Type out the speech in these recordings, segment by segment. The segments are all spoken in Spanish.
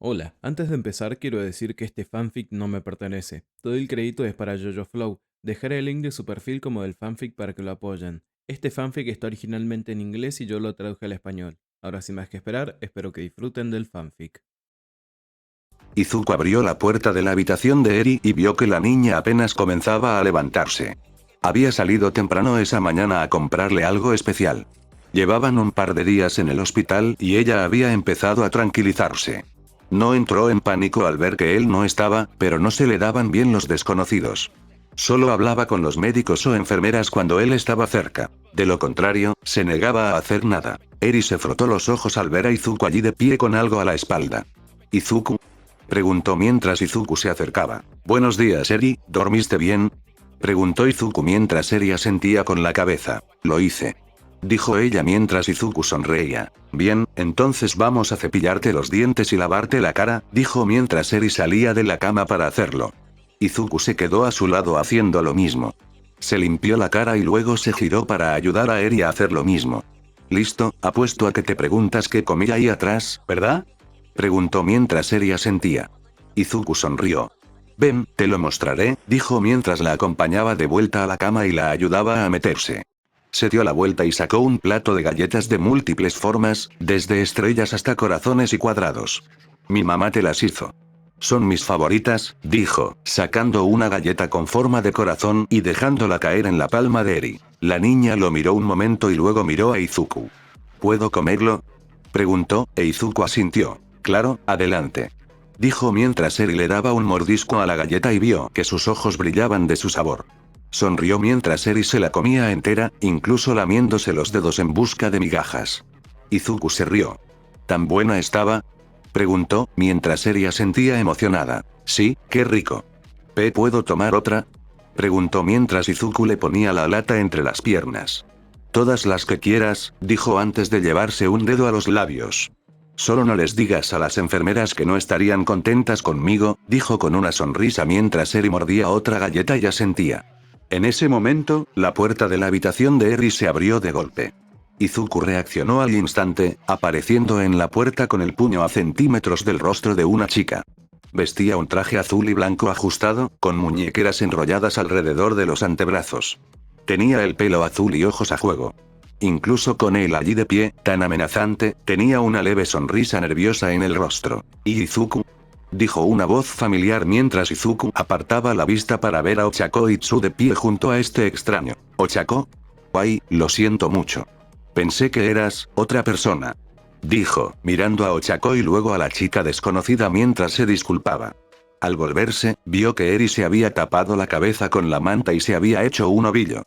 Hola, antes de empezar quiero decir que este fanfic no me pertenece. Todo el crédito es para Jojo Flow. Dejaré el link de su perfil como del fanfic para que lo apoyen. Este fanfic está originalmente en inglés y yo lo traduje al español. Ahora sin más que esperar, espero que disfruten del fanfic. Izuku abrió la puerta de la habitación de Eri y vio que la niña apenas comenzaba a levantarse. Había salido temprano esa mañana a comprarle algo especial. Llevaban un par de días en el hospital y ella había empezado a tranquilizarse. No entró en pánico al ver que él no estaba, pero no se le daban bien los desconocidos. Solo hablaba con los médicos o enfermeras cuando él estaba cerca. De lo contrario, se negaba a hacer nada. Eri se frotó los ojos al ver a Izuku allí de pie con algo a la espalda. ¿Izuku? Preguntó mientras Izuku se acercaba. Buenos días, Eri, ¿dormiste bien? Preguntó Izuku mientras Eri asentía con la cabeza. Lo hice. Dijo ella mientras Izuku sonreía. Bien, entonces vamos a cepillarte los dientes y lavarte la cara, dijo mientras Eri salía de la cama para hacerlo. Izuku se quedó a su lado haciendo lo mismo. Se limpió la cara y luego se giró para ayudar a Eri a hacer lo mismo. Listo, apuesto a que te preguntas qué comí ahí atrás, ¿verdad? Preguntó mientras Eri asentía. Izuku sonrió. Ven, te lo mostraré, dijo mientras la acompañaba de vuelta a la cama y la ayudaba a meterse. Se dio la vuelta y sacó un plato de galletas de múltiples formas, desde estrellas hasta corazones y cuadrados. Mi mamá te las hizo. Son mis favoritas, dijo, sacando una galleta con forma de corazón y dejándola caer en la palma de Eri. La niña lo miró un momento y luego miró a Izuku. ¿Puedo comerlo? Preguntó, e Izuku asintió. Claro, adelante. Dijo mientras Eri le daba un mordisco a la galleta y vio que sus ojos brillaban de su sabor. Sonrió mientras Eri se la comía entera, incluso lamiéndose los dedos en busca de migajas. Izuku se rió. ¿Tan buena estaba? Preguntó, mientras Eri asentía emocionada. Sí, qué rico. ¿Puedo tomar otra? Preguntó mientras Izuku le ponía la lata entre las piernas. Todas las que quieras, dijo antes de llevarse un dedo a los labios. Solo no les digas a las enfermeras que no estarían contentas conmigo, dijo con una sonrisa mientras Eri mordía otra galleta y asentía. En ese momento, la puerta de la habitación de Eri se abrió de golpe. Izuku reaccionó al instante, apareciendo en la puerta con el puño a centímetros del rostro de una chica. Vestía un traje azul y blanco ajustado, con muñequeras enrolladas alrededor de los antebrazos. Tenía el pelo azul y ojos a juego. Incluso con él allí de pie, tan amenazante, tenía una leve sonrisa nerviosa en el rostro. ¿Y Izuku? Dijo una voz familiar mientras Izuku apartaba la vista para ver a Ochako Itsu de pie junto a este extraño. ¿Ochako? Ay, lo siento mucho. Pensé que eras otra persona. Dijo, mirando a Ochako y luego a la chica desconocida mientras se disculpaba. Al volverse, vio que Eri se había tapado la cabeza con la manta y se había hecho un ovillo.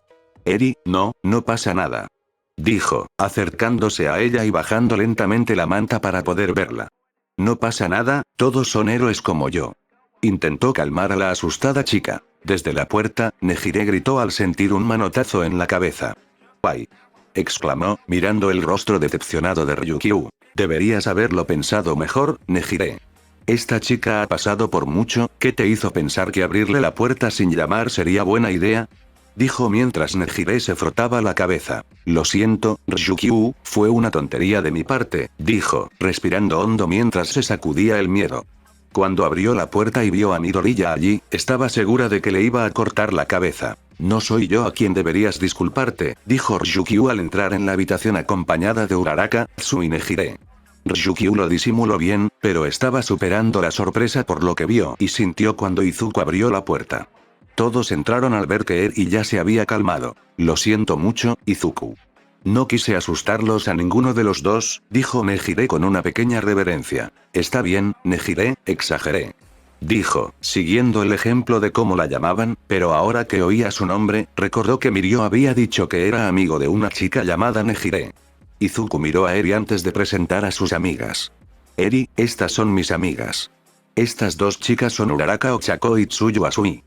Eri, no pasa nada. Dijo, acercándose a ella y bajando lentamente la manta para poder verla. No pasa nada, todos son héroes como yo. Intentó calmar a la asustada chica. Desde la puerta, Nejire gritó al sentir un manotazo en la cabeza. ¡Ay! Exclamó, mirando el rostro decepcionado de Ryukyu. Deberías haberlo pensado mejor, Nejire. Esta chica ha pasado por mucho, ¿qué te hizo pensar que abrirle la puerta sin llamar sería buena idea? Dijo mientras Nejire se frotaba la cabeza. Lo siento, Ryukyu, fue una tontería de mi parte, dijo, respirando hondo mientras se sacudía el miedo. Cuando abrió la puerta y vio a Midoriya allí, estaba segura de que le iba a cortar la cabeza. No soy yo a quien deberías disculparte, dijo Ryukyu al entrar en la habitación acompañada de Uraraka, Tsu y Nejire. Ryukyu lo disimuló bien, pero estaba superando la sorpresa por lo que vio y sintió cuando Izuku abrió la puerta. Todos entraron al ver que Eri ya se había calmado. Lo siento mucho, Izuku. No quise asustarlos a ninguno de los dos, dijo Nejire con una pequeña reverencia. Está bien, Nejire, exageré. Dijo, siguiendo el ejemplo de cómo la llamaban, pero ahora que oía su nombre, recordó que Mirio había dicho que era amigo de una chica llamada Nejire. Izuku miró a Eri antes de presentar a sus amigas. Eri, estas son mis amigas. Estas dos chicas son Uraraka Ochako y Tsuyu Asui.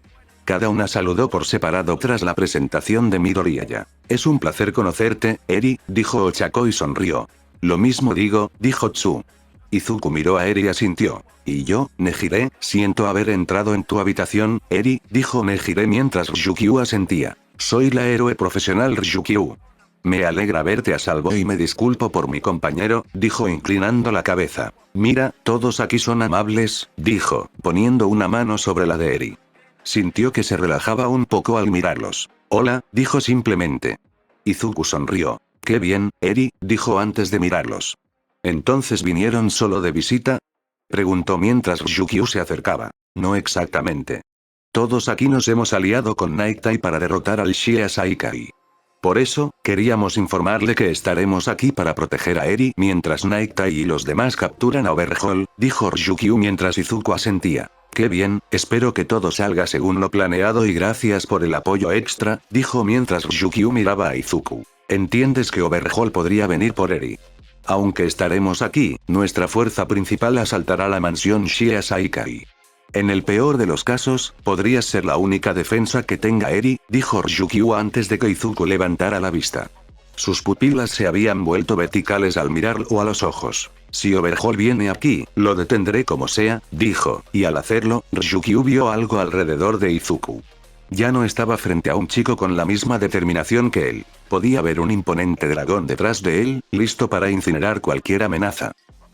Cada una saludó por separado tras la presentación de Midoriya. Es un placer conocerte, Eri, dijo Ochako y sonrió. Lo mismo digo, dijo Tsu. Izuku miró a Eri y asintió. Y yo, Nejire, siento haber entrado en tu habitación, Eri, dijo Nejire mientras Ryukyu asentía. Soy la héroe profesional Ryukyu. Me alegra verte a salvo y me disculpo por mi compañero, dijo inclinando la cabeza. Mira, todos aquí son amables, dijo, poniendo una mano sobre la de Eri. Sintió que se relajaba un poco al mirarlos. Hola, dijo simplemente. Izuku sonrió. Qué bien, Eri, dijo antes de mirarlos. ¿Entonces vinieron solo de visita? Preguntó mientras Ryukyu se acercaba. No exactamente. Todos aquí nos hemos aliado con Night Tai para derrotar al Shia Saikai. Por eso, queríamos informarle que estaremos aquí para proteger a Eri mientras Night Tai y los demás capturan a Overhaul, dijo Ryukyu mientras Izuku asentía. Qué bien, espero que todo salga según lo planeado y gracias por el apoyo extra, dijo mientras Ryukyu miraba a Izuku. ¿Entiendes que Overhaul podría venir por Eri? Aunque estaremos aquí, nuestra fuerza principal asaltará la mansión Shia Saikai. En el peor de los casos, podrías ser la única defensa que tenga Eri, dijo Ryukyu antes de que Izuku levantara la vista. Sus pupilas se habían vuelto verticales al mirarlo a los ojos. Si Overhaul viene aquí, lo detendré como sea, dijo, y al hacerlo, Ryukyu vio algo alrededor de Izuku. Ya no estaba frente a un chico con la misma determinación que él. Podía ver un imponente dragón detrás de él, listo para incinerar cualquier amenaza.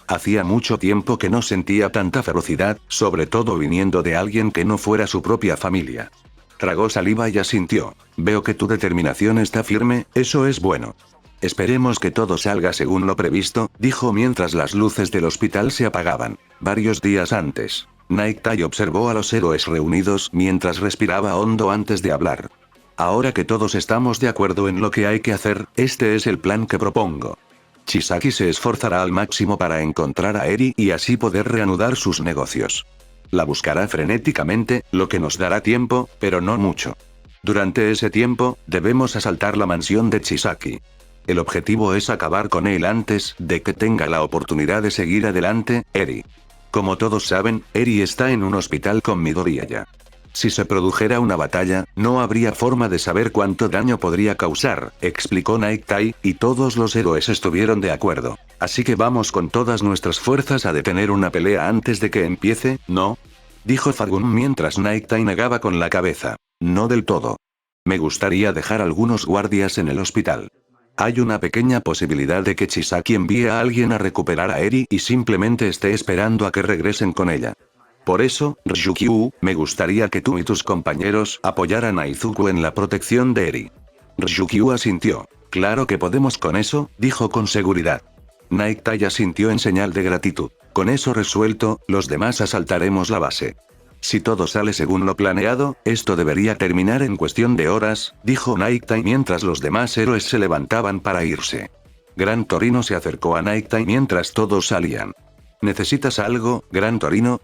Hacía mucho tiempo que no sentía tanta ferocidad, sobre todo viniendo de alguien que no fuera su propia familia. Tragó saliva y asintió. Veo que tu determinación está firme, eso es bueno. Esperemos que todo salga según lo previsto, dijo mientras las luces del hospital se apagaban. Varios días antes, Night Tai observó a los héroes reunidos mientras respiraba hondo antes de hablar. Ahora que todos estamos de acuerdo en lo que hay que hacer, este es el plan que propongo. Chisaki se esforzará al máximo para encontrar a Eri y así poder reanudar sus negocios. La buscará frenéticamente, lo que nos dará tiempo, pero no mucho. Durante ese tiempo, debemos asaltar la mansión de Chisaki. El objetivo es acabar con él antes de que tenga la oportunidad de seguir adelante, Eri. Como todos saben, Eri está en un hospital con Midoriya. Si se produjera una batalla, no habría forma de saber cuánto daño podría causar, explicó Night Tai, y todos los héroes estuvieron de acuerdo. Así que vamos con todas nuestras fuerzas a detener una pelea antes de que empiece, ¿no? Dijo Fagun mientras Night Tai negaba con la cabeza. No del todo. Me gustaría dejar algunos guardias en el hospital. Hay una pequeña posibilidad de que Chisaki envíe a alguien a recuperar a Eri y simplemente esté esperando a que regresen con ella. Por eso, Ryukyu, me gustaría que tú y tus compañeros apoyaran a Izuku en la protección de Eri. Ryukyu asintió. Claro que podemos con eso, dijo con seguridad. Night Tai asintió en señal de gratitud. Con eso resuelto, los demás asaltaremos la base. Si todo sale según lo planeado, esto debería terminar en cuestión de horas, dijo Night Tai mientras los demás héroes se levantaban para irse. Gran Torino se acercó a Night Tai mientras todos salían. ¿Necesitas algo, Gran Torino?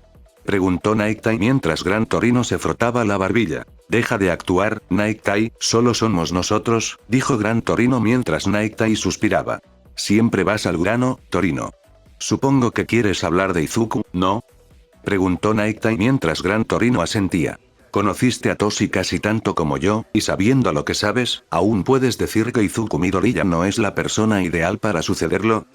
Preguntó Night Tai mientras Gran Torino se frotaba la barbilla. Deja de actuar, Night Tai, solo somos nosotros, dijo Gran Torino mientras Night Tai suspiraba. Siempre vas al grano, Torino. Supongo que quieres hablar de Izuku, ¿no? Preguntó Night Tai mientras Gran Torino asentía. Conociste a Toshi casi tanto como yo, y sabiendo lo que sabes, ¿aún puedes decir que Izuku Midoriya no es la persona ideal para sucederlo?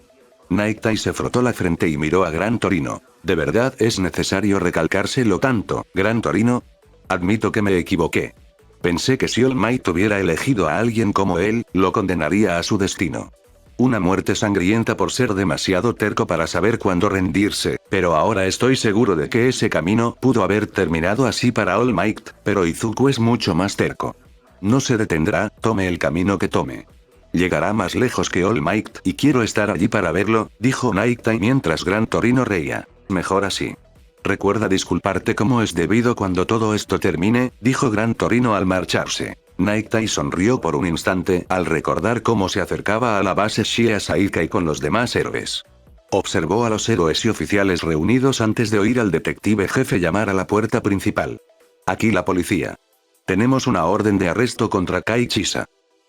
Night Tai se frotó la frente y miró a Gran Torino. ¿De verdad es necesario recalcárselo tanto, Gran Torino? Admito que me equivoqué. Pensé que si All Might hubiera elegido a alguien como él, lo condenaría a su destino. Una muerte sangrienta por ser demasiado terco para saber cuándo rendirse, pero ahora estoy seguro de que ese camino pudo haber terminado así para All Might, pero Izuku es mucho más terco. No se detendrá, tome el camino que tome. Llegará más lejos que All Might y quiero estar allí para verlo, dijo Night Tai mientras Gran Torino reía. Mejor así. Recuerda disculparte como es debido cuando todo esto termine, dijo Gran Torino al marcharse. Night Tai sonrió por un instante al recordar cómo se acercaba a la base Shia Saikai con los demás héroes. Observó a los héroes y oficiales reunidos antes de oír al detective jefe llamar a la puerta principal. Aquí la policía. Tenemos una orden de arresto contra Kai Chisa.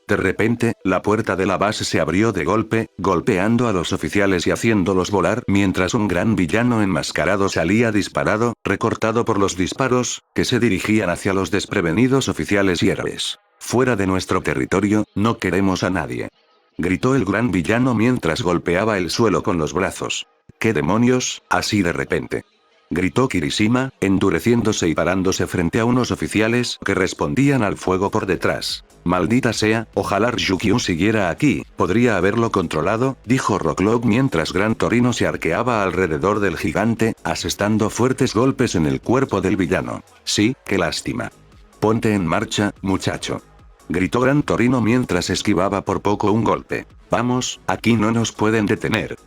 De repente, la puerta de la base se abrió de golpe, golpeando a los oficiales y haciéndolos volar mientras un gran villano enmascarado salía disparado, recortado por los disparos, que se dirigían hacia los desprevenidos oficiales y héroes. Fuera de nuestro territorio, no queremos a nadie. Gritó el gran villano mientras golpeaba el suelo con los brazos. ¿Qué demonios, así de repente? Gritó Kirishima, endureciéndose y parándose frente a unos oficiales que respondían al fuego por detrás. Maldita sea, ojalá Ryukyu siguiera aquí, podría haberlo controlado, dijo Rocklock mientras Gran Torino se arqueaba alrededor del gigante, asestando fuertes golpes en el cuerpo del villano. Sí, qué lástima. Ponte en marcha, muchacho. Gritó Gran Torino mientras esquivaba por poco un golpe. Vamos, aquí no nos pueden detener.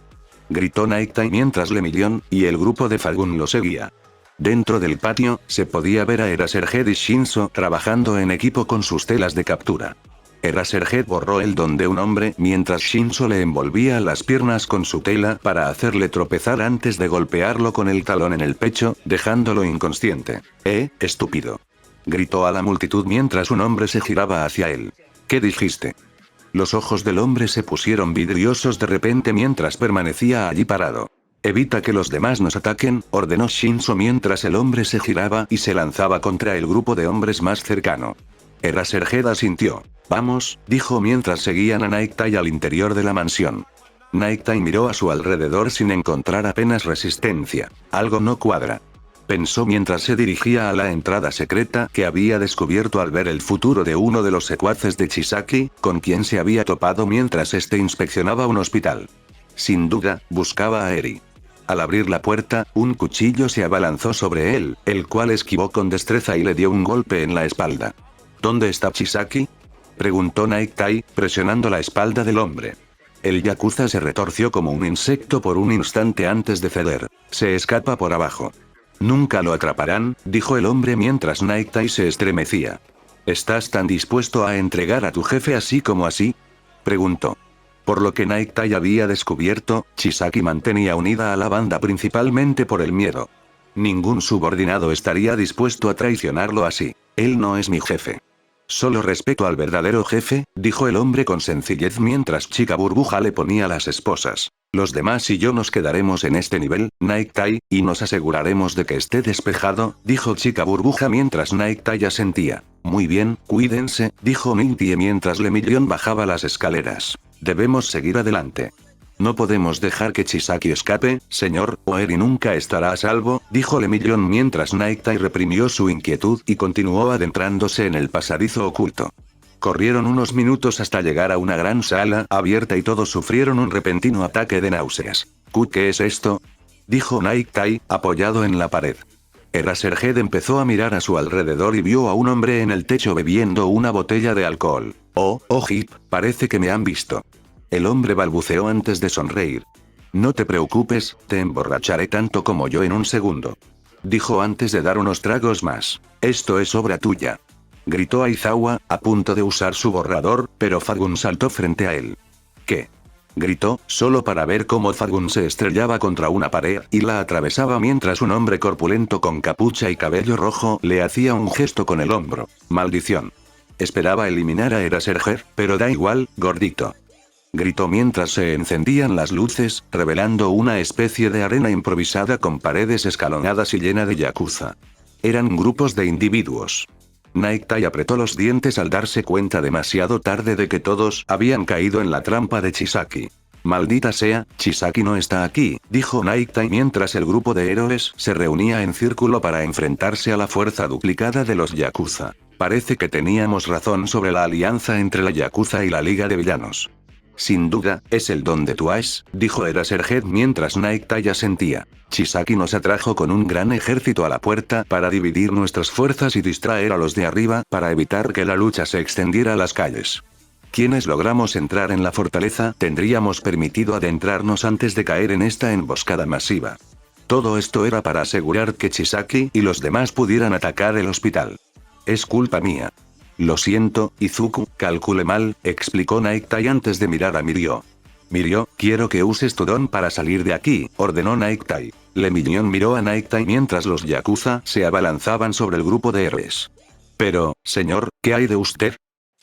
Gritó Naektai mientras Lemillion y el grupo de Fagun lo seguía. Dentro del patio, se podía ver a Eraserhead y Shinso trabajando en equipo con sus telas de captura. Eraserhead borró el don de un hombre mientras Shinso le envolvía las piernas con su tela para hacerle tropezar antes de golpearlo con el talón en el pecho, dejándolo inconsciente. Estúpido. Gritó a la multitud mientras un hombre se giraba hacia él. ¿Qué dijiste? Los ojos del hombre se pusieron vidriosos de repente mientras permanecía allí parado. Evita que los demás nos ataquen, ordenó Shinso mientras el hombre se giraba y se lanzaba contra el grupo de hombres más cercano. Eraserhead asintió. Vamos, dijo mientras seguían a Naektai al interior de la mansión. Naektai miró a su alrededor sin encontrar apenas resistencia. Algo no cuadra. Pensó mientras se dirigía a la entrada secreta que había descubierto al ver el futuro de uno de los secuaces de Chisaki, con quien se había topado mientras este inspeccionaba un hospital. Sin duda, buscaba a Eri. Al abrir la puerta, un cuchillo se abalanzó sobre él, el cual esquivó con destreza y le dio un golpe en la espalda. ¿Dónde está Chisaki? Preguntó Naektai, presionando la espalda del hombre. El yakuza se retorció como un insecto por un instante antes de ceder. Se escapa por abajo. Nunca lo atraparán, dijo el hombre mientras Naektai se estremecía. ¿Estás tan dispuesto a entregar a tu jefe así como así? Preguntó. Por lo que Naektai había descubierto, Chisaki mantenía unida a la banda principalmente por el miedo. Ningún subordinado estaría dispuesto a traicionarlo así. Él no es mi jefe. Solo respeto al verdadero jefe, dijo el hombre con sencillez mientras Chica Burbuja le ponía las esposas. Los demás y yo nos quedaremos en este nivel, Naektai, y nos aseguraremos de que esté despejado, dijo Chica Burbuja mientras Naektai asentía. Muy bien, cuídense, dijo Mintie mientras Lemillion bajaba las escaleras. Debemos seguir adelante. No podemos dejar que Chisaki escape, señor, o Eri nunca estará a salvo, dijo Lemillion mientras Naektai reprimió su inquietud y continuó adentrándose en el pasadizo oculto. Corrieron unos minutos hasta llegar a una gran sala abierta y todos sufrieron un repentino ataque de náuseas. ¿Qué es esto? Dijo Naektai, apoyado en la pared. Eraserhead empezó a mirar a su alrededor y vio a un hombre en el techo bebiendo una botella de alcohol. Oh, Hip, parece que me han visto. El hombre balbuceó antes de sonreír. No te preocupes, te emborracharé tanto como yo en un segundo. Dijo antes de dar unos tragos más. Esto es obra tuya. Gritó Aizawa, a punto de usar su borrador, pero Fagun saltó frente a él. ¿Qué? Gritó, solo para ver cómo Fagun se estrellaba contra una pared y la atravesaba mientras un hombre corpulento con capucha y cabello rojo le hacía un gesto con el hombro. Maldición. Esperaba eliminar a Eraserhead, pero da igual, gordito. Gritó mientras se encendían las luces, revelando una especie de arena improvisada con paredes escalonadas y llena de yakuza. Eran grupos de individuos. Naektai apretó los dientes al darse cuenta demasiado tarde de que todos habían caído en la trampa de Chisaki. Maldita sea, Chisaki no está aquí, dijo Naektai mientras el grupo de héroes se reunía en círculo para enfrentarse a la fuerza duplicada de los yakuza. Parece que teníamos razón sobre la alianza entre la yakuza y la liga de villanos. Sin duda, es el don de Twice, dijo Eraserhead mientras Naektai asentía. Chisaki nos atrajo con un gran ejército a la puerta para dividir nuestras fuerzas y distraer a los de arriba para evitar que la lucha se extendiera a las calles. Quienes logramos entrar en la fortaleza tendríamos permitido adentrarnos antes de caer en esta emboscada masiva. Todo esto era para asegurar que Chisaki y los demás pudieran atacar el hospital. Es culpa mía. Lo siento, Izuku, calculé mal, explicó Naektai antes de mirar a Mirio. Mirio, quiero que uses tu don para salir de aquí, ordenó Naektai. Lemillion miró a Naektai mientras los yakuza se abalanzaban sobre el grupo de héroes. Pero, señor, ¿qué hay de usted?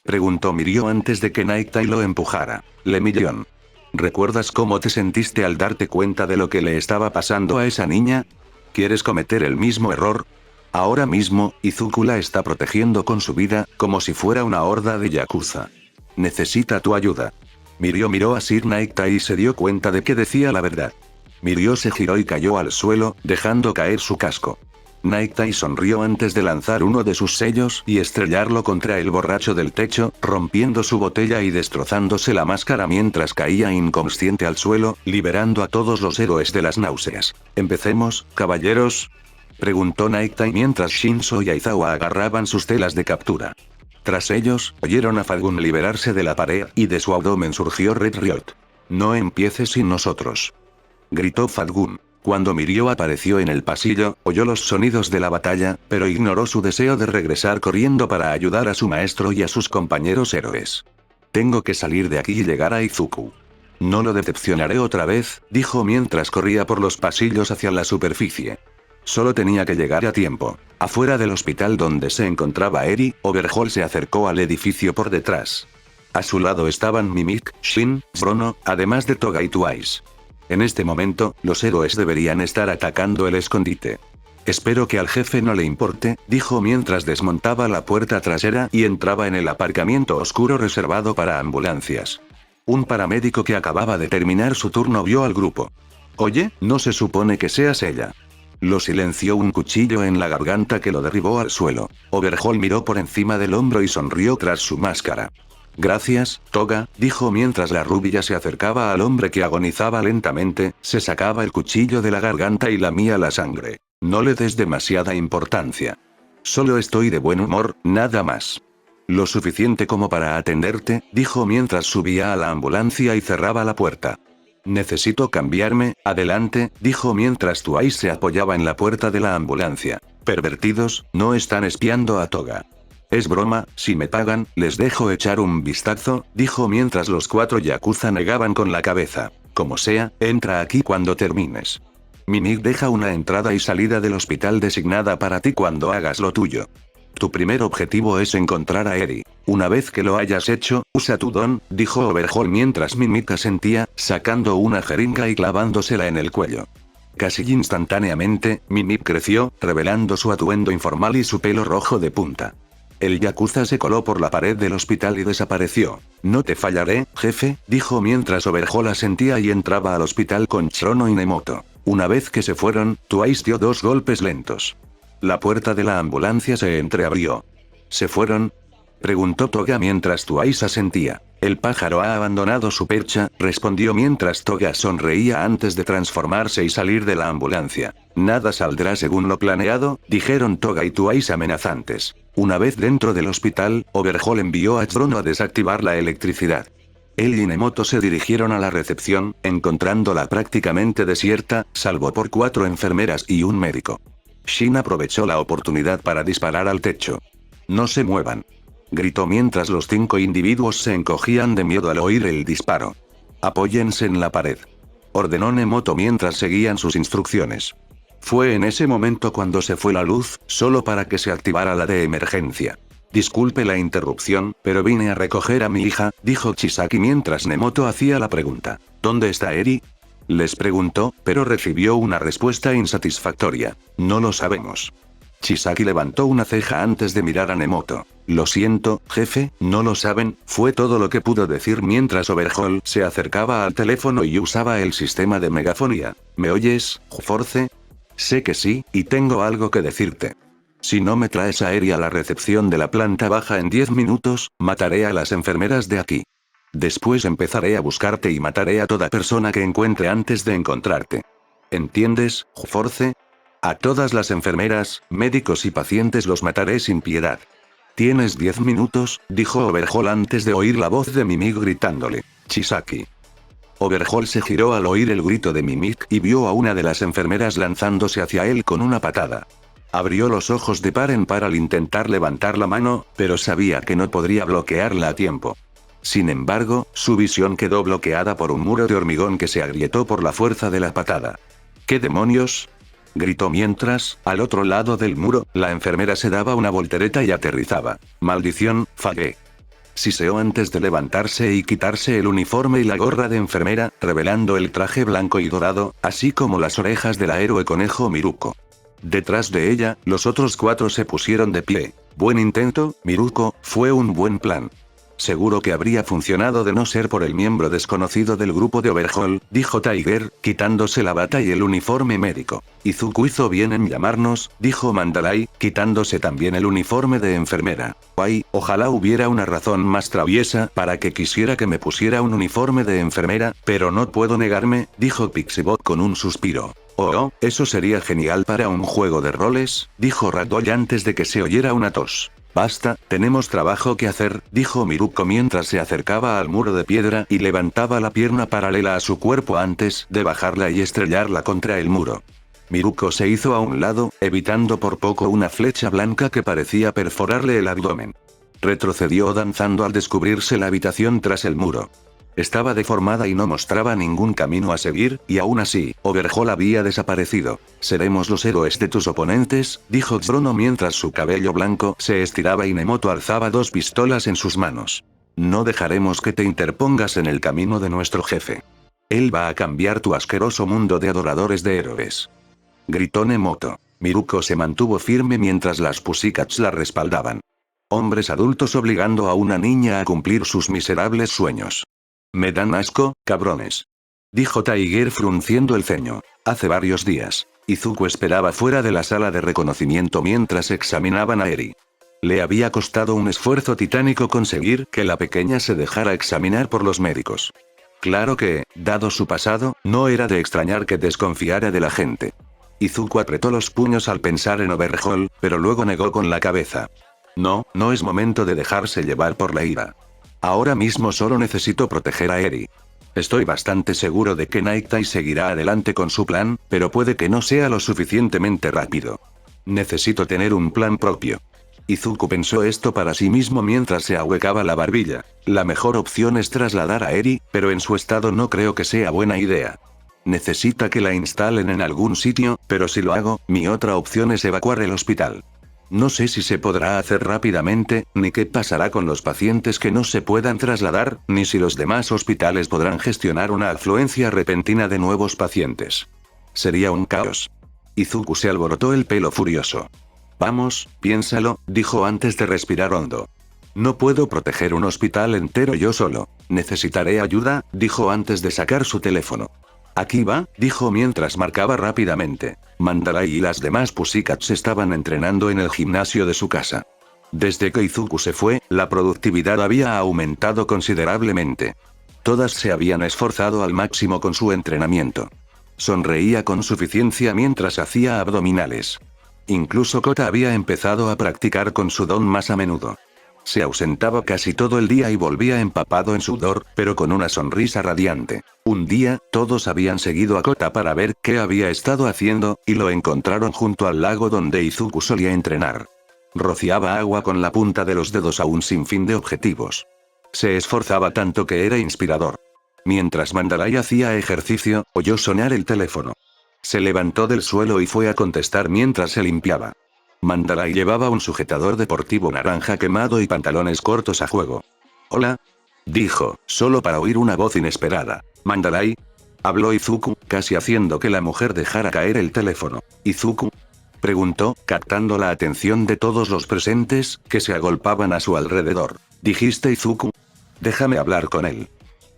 Preguntó Mirio antes de que Naektai lo empujara. Lemillion. ¿Recuerdas cómo te sentiste al darte cuenta de lo que le estaba pasando a esa niña? ¿Quieres cometer el mismo error? Ahora mismo, Izuku la está protegiendo con su vida, como si fuera una horda de yakuza. Necesita tu ayuda. Mirio miró a Sir Naektai y se dio cuenta de que decía la verdad. Mirio se giró y cayó al suelo, dejando caer su casco. Nighttime sonrió antes de lanzar uno de sus sellos y estrellarlo contra el borracho del techo, rompiendo su botella y destrozándose la máscara mientras caía inconsciente al suelo, liberando a todos los héroes de las náuseas. ¿Empecemos, caballeros?, preguntó Nighttime mientras Shinzo y Aizawa agarraban sus telas de captura. Tras ellos, oyeron a Falgun liberarse de la pared y de su abdomen surgió Red Riot. «No empieces sin nosotros», gritó Falgun. Cuando Mirio apareció en el pasillo, oyó los sonidos de la batalla, pero ignoró su deseo de regresar corriendo para ayudar a su maestro y a sus compañeros héroes. «Tengo que salir de aquí y llegar a Izuku. No lo decepcionaré otra vez», dijo mientras corría por los pasillos hacia la superficie. Solo tenía que llegar a tiempo. Afuera del hospital donde se encontraba Eri, Overhaul se acercó al edificio por detrás. A su lado estaban Mimik, Shin, Brono, además de Toga y Twice. En este momento, los héroes deberían estar atacando el escondite. «Espero que al jefe no le importe», dijo mientras desmontaba la puerta trasera y entraba en el aparcamiento oscuro reservado para ambulancias. Un paramédico que acababa de terminar su turno vio al grupo. «Oye, no se supone que seas ella». Lo silenció un cuchillo en la garganta que lo derribó al suelo. Overhaul miró por encima del hombro y sonrió tras su máscara. «Gracias, Toga», dijo mientras la rubia se acercaba al hombre que agonizaba lentamente, se sacaba el cuchillo de la garganta y lamía la sangre. «No le des demasiada importancia. Solo estoy de buen humor, nada más. Lo suficiente como para atenderte», dijo mientras subía a la ambulancia y cerraba la puerta. «Necesito cambiarme, adelante», dijo mientras Twice se apoyaba en la puerta de la ambulancia. «Pervertidos, no están espiando a Toga». «Es broma, si me pagan, les dejo echar un vistazo», dijo mientras los 4 yakuza negaban con la cabeza. «Como sea, entra aquí cuando termines. Mimik deja una entrada y salida del hospital designada para ti cuando hagas lo tuyo. Tu primer objetivo es encontrar a Eri. Una vez que lo hayas hecho, usa tu don», dijo Overhaul mientras Mimik asentía, sacando una jeringa y clavándosela en el cuello. Casi instantáneamente, Mimik creció, revelando su atuendo informal y su pelo rojo de punta. El yakuza se coló por la pared del hospital y desapareció. «No te fallaré, jefe», dijo mientras Overhaul asentía y entraba al hospital con Chirono y Nemoto. Una vez que se fueron, Twice dio 2 golpes lentos. La puerta de la ambulancia se entreabrió. «¿Se fueron?», preguntó Toga mientras Twice asentía. «El pájaro ha abandonado su percha», respondió mientras Toga sonreía antes de transformarse y salir de la ambulancia. «Nada saldrá según lo planeado», dijeron Toga y Twice amenazantes. Una vez dentro del hospital, Overhaul envió a Brono a desactivar la electricidad. Él y Nemoto se dirigieron a la recepción, encontrándola prácticamente desierta, salvo por 4 enfermeras y un médico. Shin aprovechó la oportunidad para disparar al techo. «No se muevan», gritó mientras los 5 individuos se encogían de miedo al oír el disparo. «Apóyense en la pared», ordenó Nemoto mientras seguían sus instrucciones. Fue en ese momento cuando se fue la luz, solo para que se activara la de emergencia. «Disculpe la interrupción, pero vine a recoger a mi hija», dijo Chisaki mientras Nemoto hacía la pregunta. «¿Dónde está Eri?», les preguntó, pero recibió una respuesta insatisfactoria. «No lo sabemos». Chisaki levantó una ceja antes de mirar a Nemoto. «Lo siento, jefe, no lo saben», fue todo lo que pudo decir mientras Overhaul se acercaba al teléfono y usaba el sistema de megafonía. «¿Me oyes, Force?». «Sé que sí, y tengo algo que decirte. Si no me traes a Eri a la recepción de la planta baja en 10 minutos, mataré a las enfermeras de aquí. Después empezaré a buscarte y mataré a toda persona que encuentre antes de encontrarte. ¿Entiendes, Force? A todas las enfermeras, médicos y pacientes los mataré sin piedad». «Tienes 10 minutos», dijo Overhaul antes de oír la voz de Mimik gritándole. «Chisaki». Overhaul se giró al oír el grito de Mimik y vio a una de las enfermeras lanzándose hacia él con una patada. Abrió los ojos de par en par al intentar levantar la mano, pero sabía que no podría bloquearla a tiempo. Sin embargo, su visión quedó bloqueada por un muro de hormigón que se agrietó por la fuerza de la patada. «¿Qué demonios?», gritó mientras, al otro lado del muro, la enfermera se daba una voltereta y aterrizaba. «Maldición, fallé». Siseó antes de levantarse y quitarse el uniforme y la gorra de enfermera, revelando el traje blanco y dorado, así como las orejas del héroe conejo Miruko. Detrás de ella, los otros 4 se pusieron de pie. «Buen intento, Miruko, fue un buen plan». Seguro que habría funcionado de no ser por el miembro desconocido del grupo de Overhaul, dijo Tiger, quitándose la bata y el uniforme médico. Izuku hizo bien en llamarnos, dijo Mandalay, quitándose también el uniforme de enfermera. Ay, ojalá hubiera una razón más traviesa para que quisiera que me pusiera un uniforme de enfermera, pero no puedo negarme, dijo Pixibot con un suspiro. Oh, eso sería genial para un juego de roles, dijo Ragdoll antes de que se oyera una tos. Basta, tenemos trabajo que hacer, dijo Miruko mientras se acercaba al muro de piedra y levantaba la pierna paralela a su cuerpo antes de bajarla y estrellarla contra el muro. Miruko se hizo a un lado, evitando por poco una flecha blanca que parecía perforarle el abdomen. Retrocedió danzando al descubrirse la habitación tras el muro. Estaba deformada y no mostraba ningún camino a seguir, y aún así, Overhaul había desaparecido. «Seremos los héroes de tus oponentes», dijo Bruno mientras su cabello blanco se estiraba y Nemoto alzaba 2 pistolas en sus manos. «No dejaremos que te interpongas en el camino de nuestro jefe. Él va a cambiar tu asqueroso mundo de adoradores de héroes», gritó Nemoto. Miruko se mantuvo firme mientras las Pussycats la respaldaban. Hombres adultos obligando a una niña a cumplir sus miserables sueños. «Me dan asco, cabrones», dijo Tiger frunciendo el ceño. Hace varios días, Izuku esperaba fuera de la sala de reconocimiento mientras examinaban a Eri. Le había costado un esfuerzo titánico conseguir que la pequeña se dejara examinar por los médicos. Claro que, dado su pasado, no era de extrañar que desconfiara de la gente. Izuku apretó los puños al pensar en Overhaul, pero luego negó con la cabeza. No, no es momento de dejarse llevar por la ira. Ahora mismo solo necesito proteger a Eri. Estoy bastante seguro de que Nightai seguirá adelante con su plan, pero puede que no sea lo suficientemente rápido. Necesito tener un plan propio. Izuku pensó esto para sí mismo mientras se ahuecaba la barbilla. La mejor opción es trasladar a Eri, pero en su estado no creo que sea buena idea. Necesita que la instalen en algún sitio, pero si lo hago, mi otra opción es evacuar el hospital. No sé si se podrá hacer rápidamente, ni qué pasará con los pacientes que no se puedan trasladar, ni si los demás hospitales podrán gestionar una afluencia repentina de nuevos pacientes. Sería un caos. Izuku se alborotó el pelo furioso. Vamos, piénsalo, dijo antes de respirar hondo. No puedo proteger un hospital entero yo solo. Necesitaré ayuda, dijo antes de sacar su teléfono. Aquí va, dijo mientras marcaba rápidamente. Mandalay y las demás Pussycats estaban entrenando en el gimnasio de su casa. Desde que Izuku se fue, la productividad había aumentado considerablemente. Todas se habían esforzado al máximo con su entrenamiento. Sonreía con suficiencia mientras hacía abdominales. Incluso Kota había empezado a practicar con su don más a menudo. Se ausentaba casi todo el día y volvía empapado en sudor, pero con una sonrisa radiante. Un día, todos habían seguido a Kota para ver qué había estado haciendo, y lo encontraron junto al lago donde Izuku solía entrenar. Rociaba agua con la punta de los dedos a un sinfín de objetivos. Se esforzaba tanto que era inspirador. Mientras Mandalay hacía ejercicio, oyó sonar el teléfono. Se levantó del suelo y fue a contestar mientras se limpiaba. Mandalay llevaba un sujetador deportivo naranja quemado y pantalones cortos a juego. «Hola», dijo, solo para oír una voz inesperada. «Mandalay», habló Izuku, casi haciendo que la mujer dejara caer el teléfono. «¿Izuku?», preguntó, captando la atención de todos los presentes, que se agolpaban a su alrededor. «¿Dijiste Izuku? Déjame hablar con él»,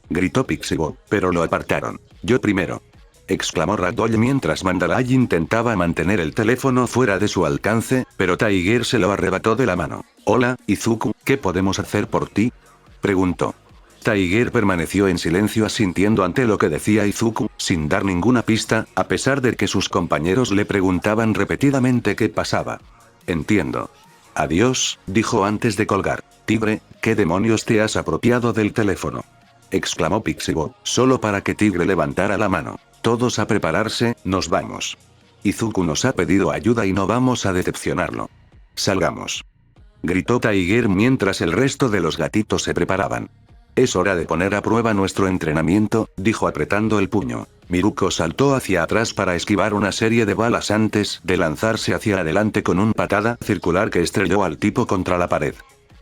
gritó Pixibot, pero lo apartaron. «Yo primero», exclamó Ragdoll mientras Mandalay intentaba mantener el teléfono fuera de su alcance, pero Tiger se lo arrebató de la mano. «Hola, Izuku, ¿qué podemos hacer por ti?», preguntó. Tiger permaneció en silencio asintiendo ante lo que decía Izuku, sin dar ninguna pista, a pesar de que sus compañeros le preguntaban repetidamente qué pasaba. «Entiendo. Adiós», dijo antes de colgar. «Tigre, ¿qué demonios te has apropiado del teléfono?», exclamó Pixibot, solo para que Tigre levantara la mano. «Todos a prepararse, nos vamos. Izuku nos ha pedido ayuda y no vamos a decepcionarlo. Salgamos», gritó Tiger mientras el resto de los gatitos se preparaban. «Es hora de poner a prueba nuestro entrenamiento», dijo apretando el puño. Miruko saltó hacia atrás para esquivar una serie de balas antes de lanzarse hacia adelante con una patada circular que estrelló al tipo contra la pared.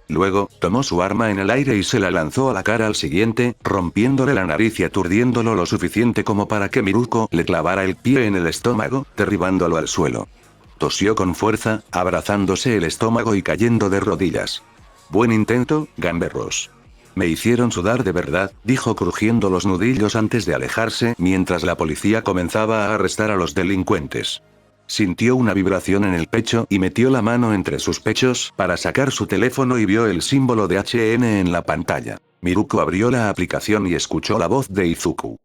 Luego, tomó su arma en el aire y se la lanzó a la cara al siguiente, rompiéndole la nariz y aturdiéndolo lo suficiente como para que Miruko le clavara el pie en el estómago, derribándolo al suelo. Tosió con fuerza, abrazándose el estómago y cayendo de rodillas. «Buen intento, gamberros», Me hicieron sudar de verdad, dijo crujiendo los nudillos antes de alejarse mientras la policía comenzaba a arrestar a los delincuentes. Sintió una vibración en el pecho y metió la mano entre sus pechos para sacar su teléfono y vio el símbolo de HN en la pantalla. Miruko abrió la aplicación y escuchó la voz de Izuku.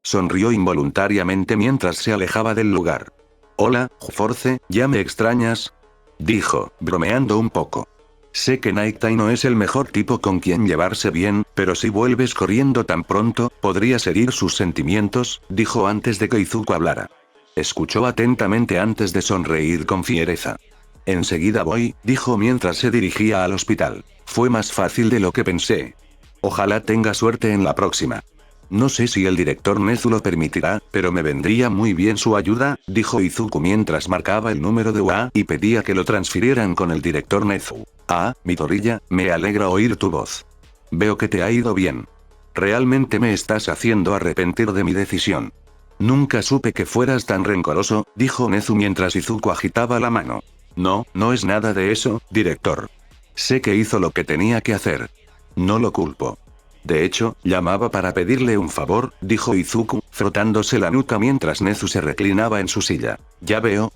Sonrió involuntariamente mientras se alejaba del lugar. «Hola, Force, ¿ya me extrañas?», dijo, bromeando un poco. «Sé que Nighttime no es el mejor tipo con quien llevarse bien, pero si vuelves corriendo tan pronto, podrías herir sus sentimientos», dijo antes de que Izuku hablara. Escuchó atentamente antes de sonreír con fiereza. «Enseguida voy», dijo mientras se dirigía al hospital. «Fue más fácil de lo que pensé. Ojalá tenga suerte en la próxima». «No sé si el director Nezu lo permitirá, pero me vendría muy bien su ayuda», dijo Izuku mientras marcaba el número de UA y pedía que lo transfirieran con el director Nezu. «Ah, Midoriya, me alegra oír tu voz. Veo que te ha ido bien. Realmente me estás haciendo arrepentir de mi decisión». «Nunca supe que fueras tan rencoroso», dijo Nezu mientras Izuku agitaba la mano. «No, no es nada de eso, director. Sé que hizo lo que tenía que hacer. No lo culpo. De hecho, llamaba para pedirle un favor», dijo Izuku, frotándose la nuca mientras Nezu se reclinaba en su silla. Ya veo,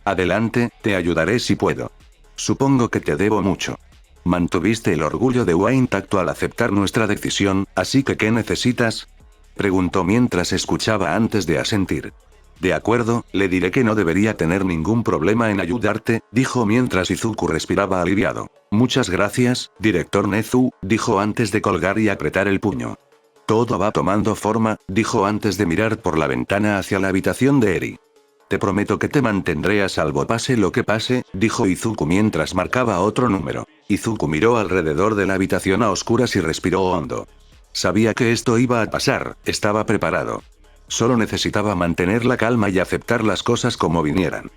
adelante, te ayudaré si puedo. Supongo que te debo mucho. Mantuviste el orgullo de Wa intacto al aceptar nuestra decisión, así que ¿qué necesitas?», preguntó mientras escuchaba antes de asentir. «De acuerdo, le diré que no debería tener ningún problema en ayudarte», dijo mientras Izuku respiraba aliviado. «Muchas gracias, director Nezu», dijo antes de colgar y apretar el puño. «Todo va tomando forma», dijo antes de mirar por la ventana hacia la habitación de Eri. «Te prometo que te mantendré a salvo pase lo que pase», dijo Izuku mientras marcaba otro número. Izuku miró alrededor de la habitación a oscuras y respiró hondo. Sabía que esto iba a pasar, estaba preparado. Solo necesitaba mantener la calma y aceptar las cosas como vinieran.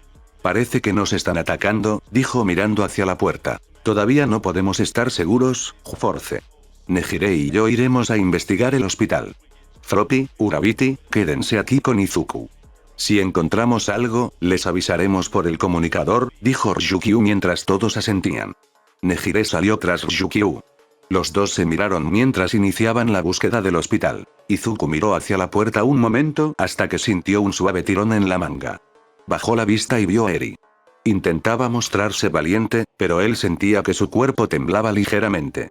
«Parece que nos están atacando», dijo mirando hacia la puerta. «Todavía no podemos estar seguros, Force. Nejire y yo iremos a investigar el hospital. Froppy, Urabiti, quédense aquí con Izuku. Si encontramos algo, les avisaremos por el comunicador», dijo Ryukyu mientras todos asentían. Nejire salió tras Ryukyu. Los dos se miraron mientras iniciaban la búsqueda del hospital. Izuku miró hacia la puerta un momento hasta que sintió un suave tirón en la manga. Bajó la vista y vio a Eri. Intentaba mostrarse valiente, pero él sentía que su cuerpo temblaba ligeramente.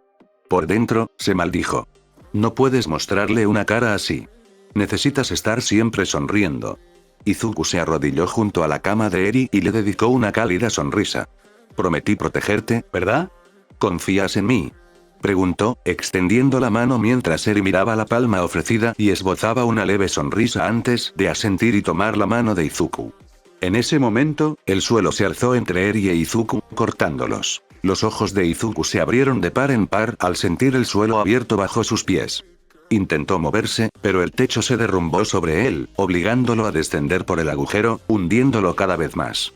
Por dentro, se maldijo. «No puedes mostrarle una cara así. Necesitas estar siempre sonriendo». Izuku se arrodilló junto a la cama de Eri y le dedicó una cálida sonrisa. «Prometí protegerte, ¿verdad? ¿Confías en mí?», preguntó, extendiendo la mano mientras Eri miraba la palma ofrecida y esbozaba una leve sonrisa antes de asentir y tomar la mano de Izuku. En ese momento, el suelo se alzó entre Eri e Izuku, cortándolos. Los ojos de Izuku se abrieron de par en par al sentir el suelo abierto bajo sus pies. Intentó moverse, pero el techo se derrumbó sobre él, obligándolo a descender por el agujero, hundiéndolo cada vez más.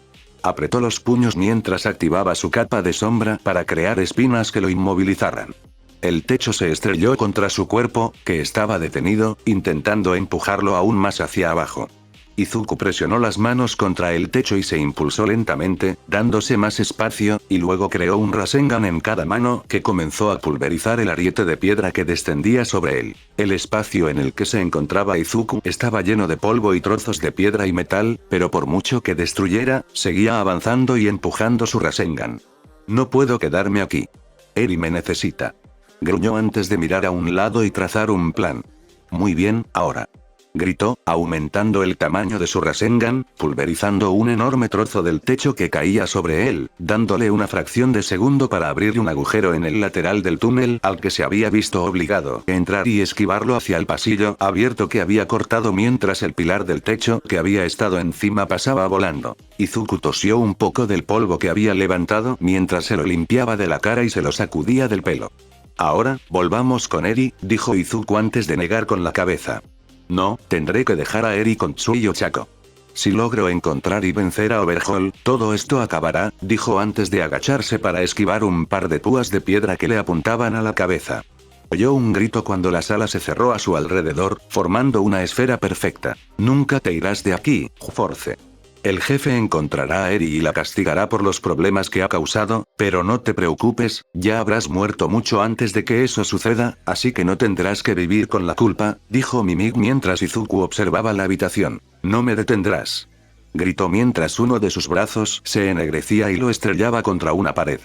Apretó los puños mientras activaba su capa de sombra para crear espinas que lo inmovilizaran. El techo se estrelló contra su cuerpo, que estaba detenido, intentando empujarlo aún más hacia abajo. Izuku presionó las manos contra el techo y se impulsó lentamente, dándose más espacio, y luego creó un Rasengan en cada mano que comenzó a pulverizar el ariete de piedra que descendía sobre él. El espacio en el que se encontraba Izuku estaba lleno de polvo y trozos de piedra y metal, pero por mucho que destruyera, seguía avanzando y empujando su Rasengan. «No puedo quedarme aquí. Eri me necesita», gruñó antes de mirar a un lado y trazar un plan. «Muy bien, ahora», gritó, aumentando el tamaño de su Rasengan, pulverizando un enorme trozo del techo que caía sobre él, dándole una fracción de segundo para abrir un agujero en el lateral del túnel al que se había visto obligado a entrar y esquivarlo hacia el pasillo abierto que había cortado mientras el pilar del techo que había estado encima pasaba volando. Izuku tosió un poco del polvo que había levantado mientras se lo limpiaba de la cara y se lo sacudía del pelo. «Ahora, volvamos con Eri», dijo Izuku antes de negar con la cabeza. «No, tendré que dejar a Eri con Tsui y Ochako. Si logro encontrar y vencer a Overhaul, todo esto acabará», dijo antes de agacharse para esquivar un par de púas de piedra que le apuntaban a la cabeza. Oyó un grito cuando la sala se cerró a su alrededor, formando una esfera perfecta. «Nunca te irás de aquí, Force. El jefe encontrará a Eri y la castigará por los problemas que ha causado, pero no te preocupes, ya habrás muerto mucho antes de que eso suceda, así que no tendrás que vivir con la culpa, dijo Mimik mientras Izuku observaba la habitación. No me detendrás. Gritó mientras uno de sus brazos se ennegrecía y lo estrellaba contra una pared.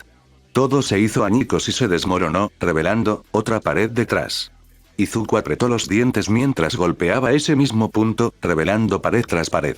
Todo se hizo añicos y se desmoronó, revelando otra pared detrás. Izuku apretó los dientes mientras golpeaba ese mismo punto, revelando pared tras pared.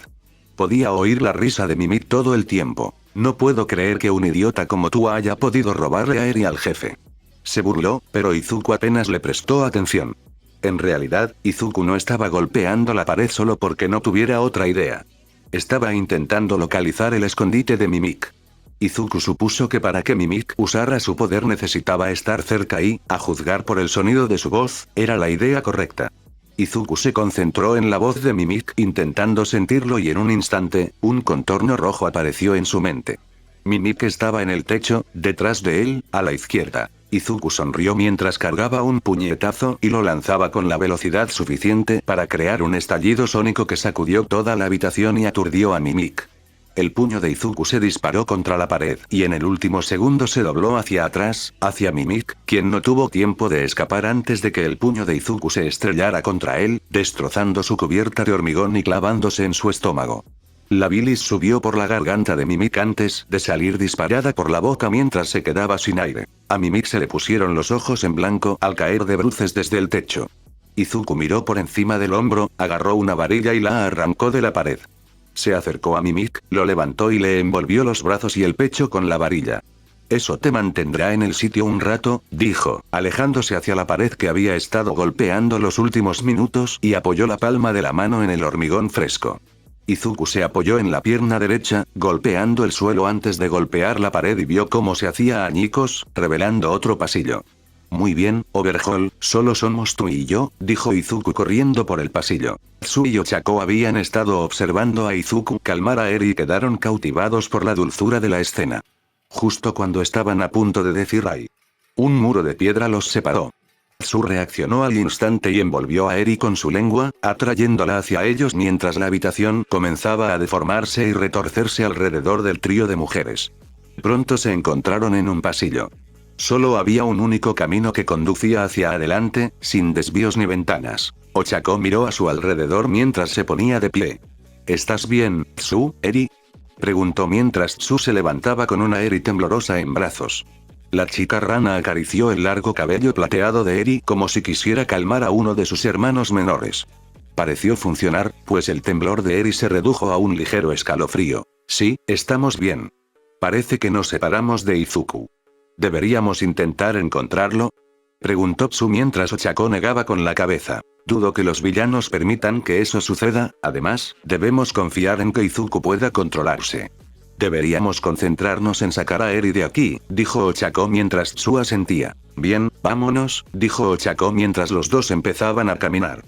Podía oír la risa de Mimik todo el tiempo. No puedo creer que un idiota como tú haya podido robarle a Eri al jefe. Se burló, pero Izuku apenas le prestó atención. En realidad, Izuku no estaba golpeando la pared solo porque no tuviera otra idea. Estaba intentando localizar el escondite de Mimik. Izuku supuso que para que Mimik usara su poder necesitaba estar cerca y, a juzgar por el sonido de su voz, era la idea correcta. Izuku se concentró en la voz de Mimik intentando sentirlo y en un instante, un contorno rojo apareció en su mente. Mimik estaba en el techo, detrás de él, a la izquierda. Izuku sonrió mientras cargaba un puñetazo y lo lanzaba con la velocidad suficiente para crear un estallido sónico que sacudió toda la habitación y aturdió a Mimik. El puño de Izuku se disparó contra la pared y en el último segundo se dobló hacia atrás, hacia Mimik, quien no tuvo tiempo de escapar antes de que el puño de Izuku se estrellara contra él, destrozando su cubierta de hormigón y clavándose en su estómago. La bilis subió por la garganta de Mimik antes de salir disparada por la boca mientras se quedaba sin aire. A Mimik se le pusieron los ojos en blanco al caer de bruces desde el techo. Izuku miró por encima del hombro, agarró una varilla y la arrancó de la pared. Se acercó a Mimik, lo levantó y le envolvió los brazos y el pecho con la varilla. Eso te mantendrá en el sitio un rato, dijo, alejándose hacia la pared que había estado golpeando los últimos minutos y apoyó la palma de la mano en el hormigón fresco. Izuku se apoyó en la pierna derecha, golpeando el suelo antes de golpear la pared y vio cómo se hacía añicos, revelando otro pasillo. Muy bien, Overhaul, solo somos tú y yo, dijo Izuku corriendo por el pasillo. Tsu y Ochako habían estado observando a Izuku calmar a Eri y quedaron cautivados por la dulzura de la escena. Justo cuando estaban a punto de decir ay, un muro de piedra los separó. Tsu reaccionó al instante y envolvió a Eri con su lengua, atrayéndola hacia ellos mientras la habitación comenzaba a deformarse y retorcerse alrededor del trío de mujeres. Pronto se encontraron en un pasillo. Solo había un único camino que conducía hacia adelante, sin desvíos ni ventanas. Ochako miró a su alrededor mientras se ponía de pie. ¿Estás bien, Tsu, Eri? Preguntó mientras Tsu se levantaba con una Eri temblorosa en brazos. La chica rana acarició el largo cabello plateado de Eri como si quisiera calmar a uno de sus hermanos menores. Pareció funcionar, pues el temblor de Eri se redujo a un ligero escalofrío. Sí, estamos bien. Parece que nos separamos de Izuku. ¿Deberíamos intentar encontrarlo? Preguntó Tsu mientras Ochako negaba con la cabeza. Dudo que los villanos permitan que eso suceda, además, debemos confiar en que Izuku pueda controlarse. Deberíamos concentrarnos en sacar a Eri de aquí, dijo Ochako mientras Tsu asentía. Bien, vámonos, dijo Ochako mientras los dos empezaban a caminar.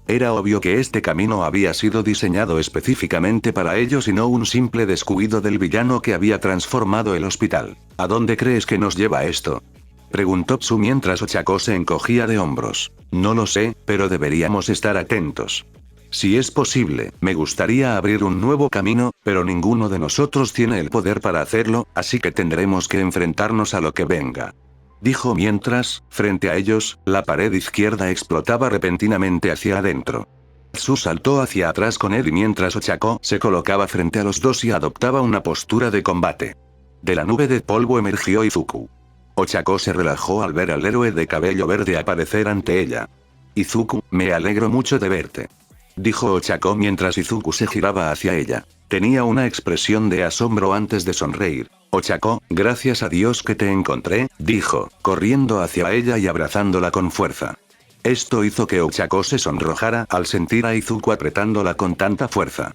Era obvio que este camino había sido diseñado específicamente para ellos y no un simple descuido del villano que había transformado el hospital. ¿A dónde crees que nos lleva esto? Preguntó Tsu mientras Ochako se encogía de hombros. No lo sé, pero deberíamos estar atentos. Si es posible, me gustaría abrir un nuevo camino, pero ninguno de nosotros tiene el poder para hacerlo, así que tendremos que enfrentarnos a lo que venga. Dijo mientras, frente a ellos, la pared izquierda explotaba repentinamente hacia adentro. Tsu saltó hacia atrás con él y mientras Ochako se colocaba frente a los dos y adoptaba una postura de combate. De la nube de polvo emergió Izuku. Ochako se relajó al ver al héroe de cabello verde aparecer ante ella. Izuku, me alegro mucho de verte. Dijo Ochako mientras Izuku se giraba hacia ella. Tenía una expresión de asombro antes de sonreír. Ochako, gracias a Dios que te encontré, dijo, corriendo hacia ella y abrazándola con fuerza. Esto hizo que Ochako se sonrojara al sentir a Izuku apretándola con tanta fuerza.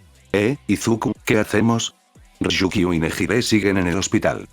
Izuku, ¿qué hacemos? Ryukyu y Nejire siguen en el hospital.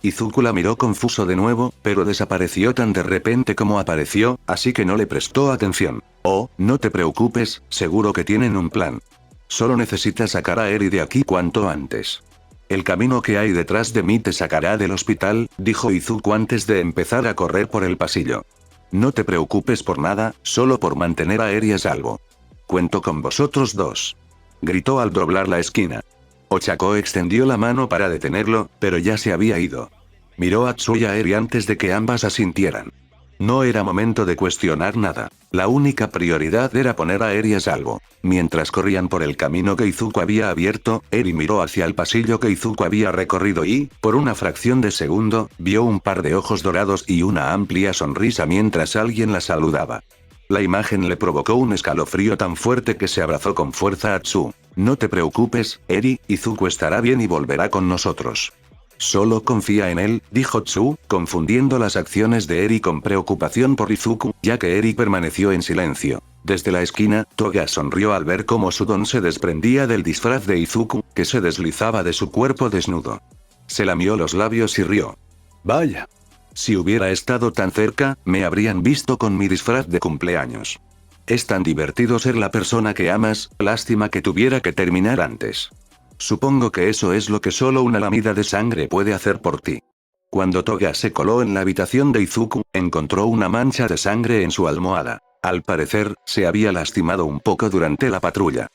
Izuku la miró confuso de nuevo, pero desapareció tan de repente como apareció, así que no le prestó atención. Oh, no te preocupes, seguro que tienen un plan. Solo necesitas sacar a Eri de aquí cuanto antes. El camino que hay detrás de mí te sacará del hospital, dijo Izuku antes de empezar a correr por el pasillo. No te preocupes por nada, solo por mantener a Eri a salvo. Cuento con vosotros dos. Gritó al doblar la esquina. Ochako extendió la mano para detenerlo, pero ya se había ido. Miró a Tsu y a Eri antes de que ambas asintieran. No era momento de cuestionar nada. La única prioridad era poner a Eri a salvo. Mientras corrían por el camino que Izuku había abierto, Eri miró hacia el pasillo que Izuku había recorrido y, por una fracción de segundo, vio un par de ojos dorados y una amplia sonrisa mientras alguien la saludaba. La imagen le provocó un escalofrío tan fuerte que se abrazó con fuerza a Tsu. No te preocupes, Eri, Izuku estará bien y volverá con nosotros. Solo confía en él, dijo Tsu, confundiendo las acciones de Eri con preocupación por Izuku, ya que Eri permaneció en silencio. Desde la esquina, Toga sonrió al ver cómo su don se desprendía del disfraz de Izuku, que se deslizaba de su cuerpo desnudo. Se lamió los labios y rió. Vaya. Si hubiera estado tan cerca, me habrían visto con mi disfraz de cumpleaños. Es tan divertido ser la persona que amas, lástima que tuviera que terminar antes. Supongo que eso es lo que solo una lamida de sangre puede hacer por ti. Cuando Toga se coló en la habitación de Izuku, encontró una mancha de sangre en su almohada. Al parecer, se había lastimado un poco durante la patrulla.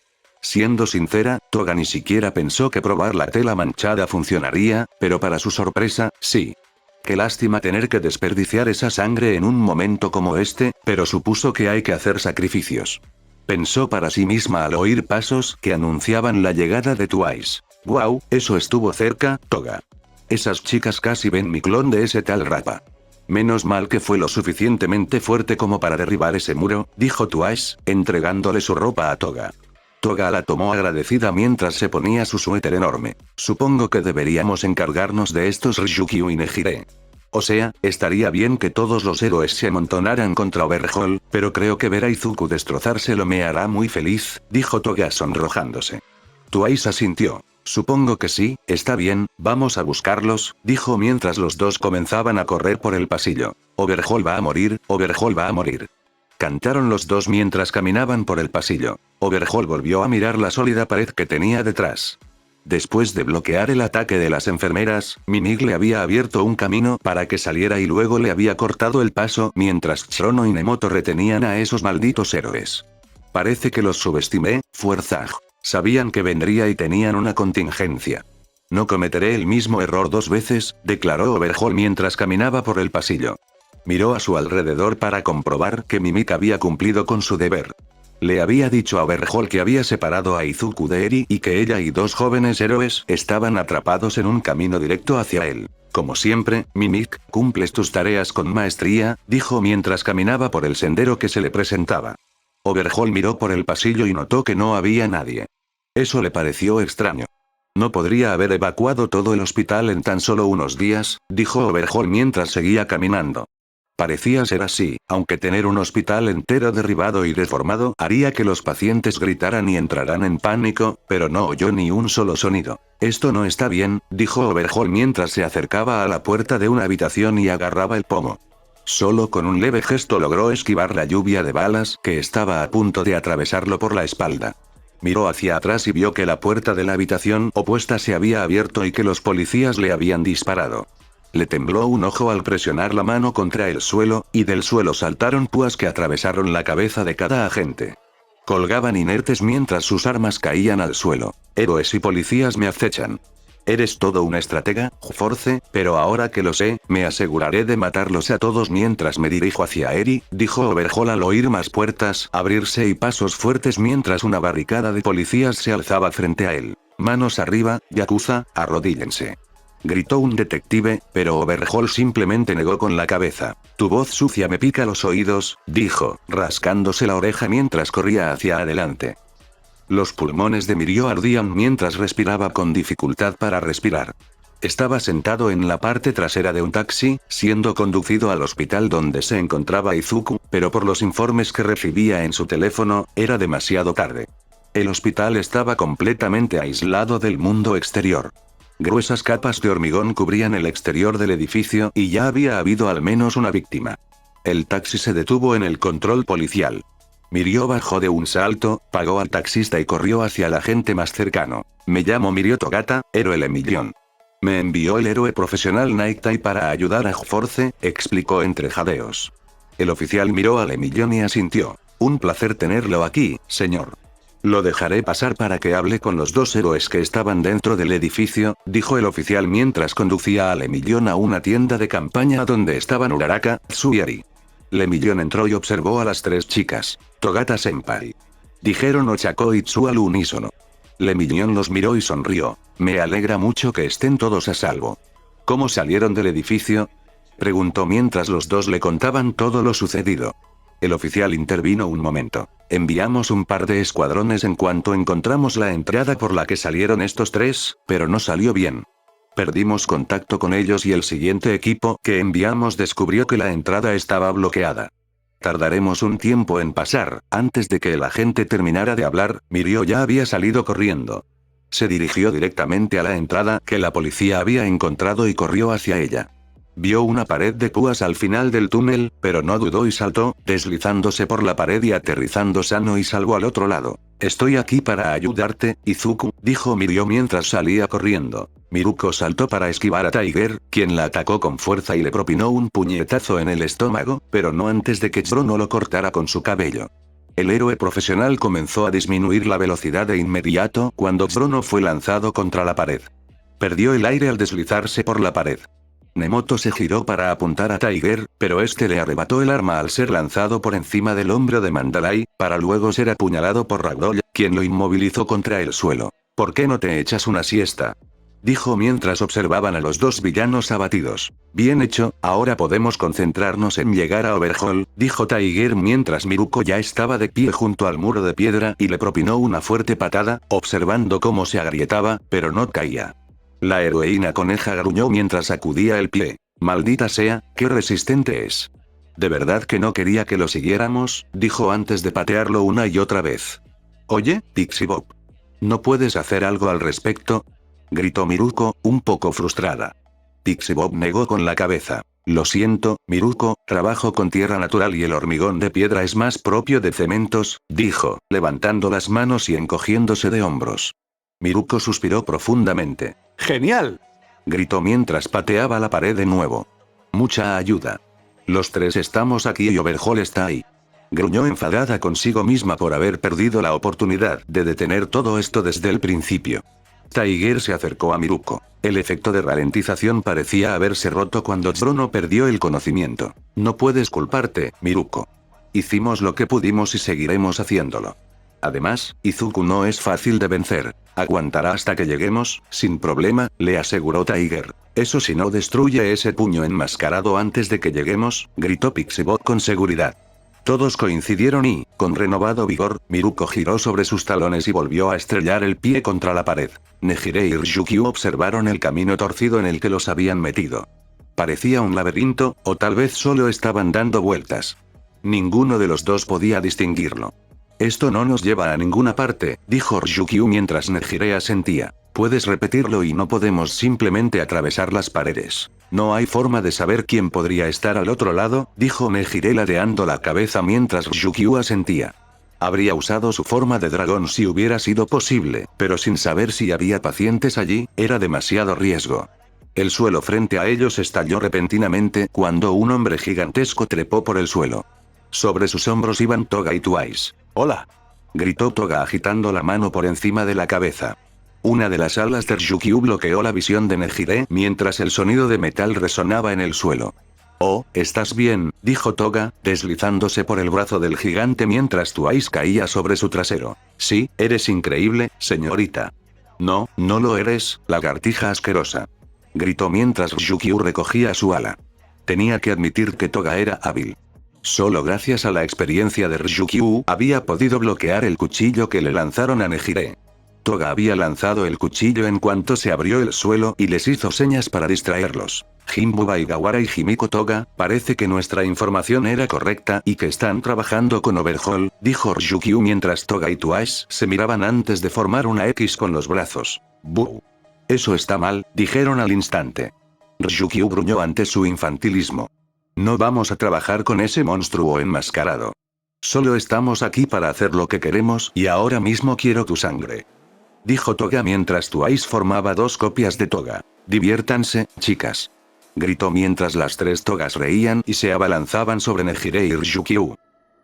Siendo sincera, Toga ni siquiera pensó que probar la tela manchada funcionaría, pero para su sorpresa, sí. Qué lástima tener que desperdiciar esa sangre en un momento como este, pero supuso que hay que hacer sacrificios. Pensó para sí misma al oír pasos que anunciaban la llegada de Twice. «Wow, eso estuvo cerca, Toga. Esas chicas casi ven mi clon de ese tal Rappa. Menos mal que fue lo suficientemente fuerte como para derribar ese muro», dijo Twice, entregándole su ropa a Toga. Toga la tomó agradecida mientras se ponía su suéter enorme. «Supongo que deberíamos encargarnos de estos Ryukyu y Nejire. O sea, estaría bien que todos los héroes se amontonaran contra Overhaul, pero creo que ver a Izuku destrozárselo me hará muy feliz», dijo Toga sonrojándose. Twice asintió. «Supongo que sí, está bien, vamos a buscarlos», dijo mientras los dos comenzaban a correr por el pasillo. «Overhaul va a morir, Overhaul va a morir». Cantaron los dos mientras caminaban por el pasillo. Overhaul volvió a mirar la sólida pared que tenía detrás. Después de bloquear el ataque de las enfermeras, Mimik le había abierto un camino para que saliera y luego le había cortado el paso mientras Tsunono y Nemoto retenían a esos malditos héroes. «Parece que los subestimé, fuerza. Sabían que vendría y tenían una contingencia. No cometeré el mismo error 2 veces», declaró Overhaul mientras caminaba por el pasillo. Miró a su alrededor para comprobar que Mimik había cumplido con su deber. Le había dicho a Overhaul que había separado a Izuku de Eri y que ella y 2 jóvenes héroes estaban atrapados en un camino directo hacia él. «Como siempre, Mimik, cumples tus tareas con maestría», dijo mientras caminaba por el sendero que se le presentaba. Overhaul miró por el pasillo y notó que no había nadie. Eso le pareció extraño. «No podría haber evacuado todo el hospital en tan solo unos días», dijo Overhaul mientras seguía caminando. Parecía ser así, aunque tener un hospital entero derribado y deformado haría que los pacientes gritaran y entraran en pánico, pero no oyó ni un solo sonido. «Esto no está bien», dijo Overhaul mientras se acercaba a la puerta de una habitación y agarraba el pomo. Solo con un leve gesto logró esquivar la lluvia de balas que estaba a punto de atravesarlo por la espalda. Miró hacia atrás y vio que la puerta de la habitación opuesta se había abierto y que los policías le habían disparado. Le tembló un ojo al presionar la mano contra el suelo, y del suelo saltaron púas que atravesaron la cabeza de cada agente. Colgaban inertes mientras sus armas caían al suelo. «Héroes y policías me acechan. Eres todo un estratega, Force, pero ahora que lo sé, me aseguraré de matarlos a todos mientras me dirijo hacia Eri», dijo Overhaul al oír más puertas abrirse y pasos fuertes mientras una barricada de policías se alzaba frente a él. «Manos arriba, Yakuza, arrodíllense», gritó un detective, pero Overhaul simplemente negó con la cabeza. «Tu voz sucia me pica los oídos», dijo, rascándose la oreja mientras corría hacia adelante. Los pulmones de Mirio ardían mientras respiraba con dificultad para respirar. Estaba sentado en la parte trasera de un taxi, siendo conducido al hospital donde se encontraba Izuku, pero por los informes que recibía en su teléfono, era demasiado tarde. El hospital estaba completamente aislado del mundo exterior. Gruesas capas de hormigón cubrían el exterior del edificio y ya había habido al menos una víctima. El taxi se detuvo en el control policial. Mirio bajó de un salto, pagó al taxista y corrió hacia el agente más cercano. «Me llamo Mirio Togata, héroe Lemillón. Me envió el héroe profesional Nightai para ayudar a Force», explicó entre jadeos. El oficial miró a Lemillón y asintió. «Un placer tenerlo aquí, señor». Lo dejaré pasar para que hable con los dos héroes que estaban dentro del edificio, dijo el oficial mientras conducía a Lemillón a una tienda de campaña donde estaban Uraraka, Tsu y Ari. Lemillón entró y observó a las tres chicas. Togata-senpai. Dijeron Ochako y Tsu al unísono. Lemillón los miró y sonrió. Me alegra mucho que estén todos a salvo. ¿Cómo salieron del edificio? Preguntó mientras los dos le contaban todo lo sucedido. El oficial intervino un momento. Enviamos un par de escuadrones en cuanto encontramos la entrada por la que salieron estos tres, pero no salió bien. Perdimos contacto con ellos y el siguiente equipo que enviamos descubrió que la entrada estaba bloqueada. Tardaremos un tiempo en pasar. Antes de que el agente terminara de hablar, Mirio ya había salido corriendo. Se dirigió directamente a la entrada que la policía había encontrado y corrió hacia ella. Vio una pared de púas al final del túnel, pero no dudó y saltó, deslizándose por la pared y aterrizando sano y salvo al otro lado. Estoy aquí para ayudarte, Izuku, dijo Mirio mientras salía corriendo. Miruko saltó para esquivar a Tiger, quien la atacó con fuerza y le propinó un puñetazo en el estómago, pero no antes de que Chrono lo cortara con su cabello. El héroe profesional comenzó a disminuir la velocidad de inmediato cuando Chrono fue lanzado contra la pared. Perdió el aire al deslizarse por la pared. Nemoto se giró para apuntar a Tiger, pero este le arrebató el arma al ser lanzado por encima del hombro de Mandalay, para luego ser apuñalado por Ragdoll, quien lo inmovilizó contra el suelo. ¿Por qué no te echas una siesta?, dijo mientras observaban a los dos villanos abatidos. Bien hecho, ahora podemos concentrarnos en llegar a Overhaul, dijo Tiger mientras Miruko ya estaba de pie junto al muro de piedra y le propinó una fuerte patada, observando cómo se agrietaba, pero no caía. La heroína coneja gruñó mientras sacudía el pie. Maldita sea, qué resistente es. ¿De verdad que no quería que lo siguiéramos?, dijo antes de patearlo una y otra vez. Oye, Pixie Bob. ¿No puedes hacer algo al respecto?, gritó Miruko, un poco frustrada. Pixie Bob negó con la cabeza. Lo siento, Miruko, trabajo con tierra natural y el hormigón de piedra es más propio de cementos, dijo, levantando las manos y encogiéndose de hombros. Miruko suspiró profundamente. ¡Genial!, gritó mientras pateaba la pared de nuevo. Mucha ayuda. Los tres estamos aquí y Overhaul está ahí. Gruñó enfadada consigo misma por haber perdido la oportunidad de detener todo esto desde el principio. Tiger se acercó a Miruko. El efecto de ralentización parecía haberse roto cuando Chrono perdió el conocimiento. No puedes culparte, Miruko. Hicimos lo que pudimos y seguiremos haciéndolo. Además, Izuku no es fácil de vencer. Aguantará hasta que lleguemos, sin problema, le aseguró Tiger. Eso si no destruye ese puño enmascarado antes de que lleguemos, gritó Pixibot con seguridad. Todos coincidieron y, con renovado vigor, Miruko giró sobre sus talones y volvió a estrellar el pie contra la pared. Nejire y Ryukyu observaron el camino torcido en el que los habían metido. Parecía un laberinto, o tal vez solo estaban dando vueltas. Ninguno de los dos podía distinguirlo. Esto no nos lleva a ninguna parte, dijo Ryukyu mientras Nejire asentía. Puedes repetirlo y no podemos simplemente atravesar las paredes. No hay forma de saber quién podría estar al otro lado, dijo Nejire ladeando la cabeza mientras Ryukyu asentía. Habría usado su forma de dragón si hubiera sido posible, pero sin saber si había pacientes allí, era demasiado riesgo. El suelo frente a ellos estalló repentinamente cuando un hombre gigantesco trepó por el suelo. Sobre sus hombros iban Toga y Twice. ¡Hola!, gritó Toga agitando la mano por encima de la cabeza. Una de las alas de Ryukyu bloqueó la visión de Nejire mientras el sonido de metal resonaba en el suelo. «Oh, ¿estás bien?», dijo Toga, deslizándose por el brazo del gigante mientras Twice caía sobre su trasero. «Sí, eres increíble, señorita». «No, no lo eres, lagartija asquerosa», gritó mientras Ryukyu recogía su ala. Tenía que admitir que Toga era hábil. Solo gracias a la experiencia de Ryukyu había podido bloquear el cuchillo que le lanzaron a Nejire. Toga había lanzado el cuchillo en cuanto se abrió el suelo y les hizo señas para distraerlos. Jimbo Baigawara y Himiko Toga, parece que nuestra información era correcta y que están trabajando con Overhaul, dijo Ryukyu mientras Toga y Twice se miraban antes de formar una X con los brazos. «Buh. Eso está mal», dijeron al instante. Ryukyu gruñó ante su infantilismo. «No vamos a trabajar con ese monstruo enmascarado. Solo estamos aquí para hacer lo que queremos y ahora mismo quiero tu sangre», dijo Toga mientras Twice formaba dos copias de Toga. «Diviértanse, chicas», gritó mientras las tres Togas reían y se abalanzaban sobre Nejire y Ryukyu.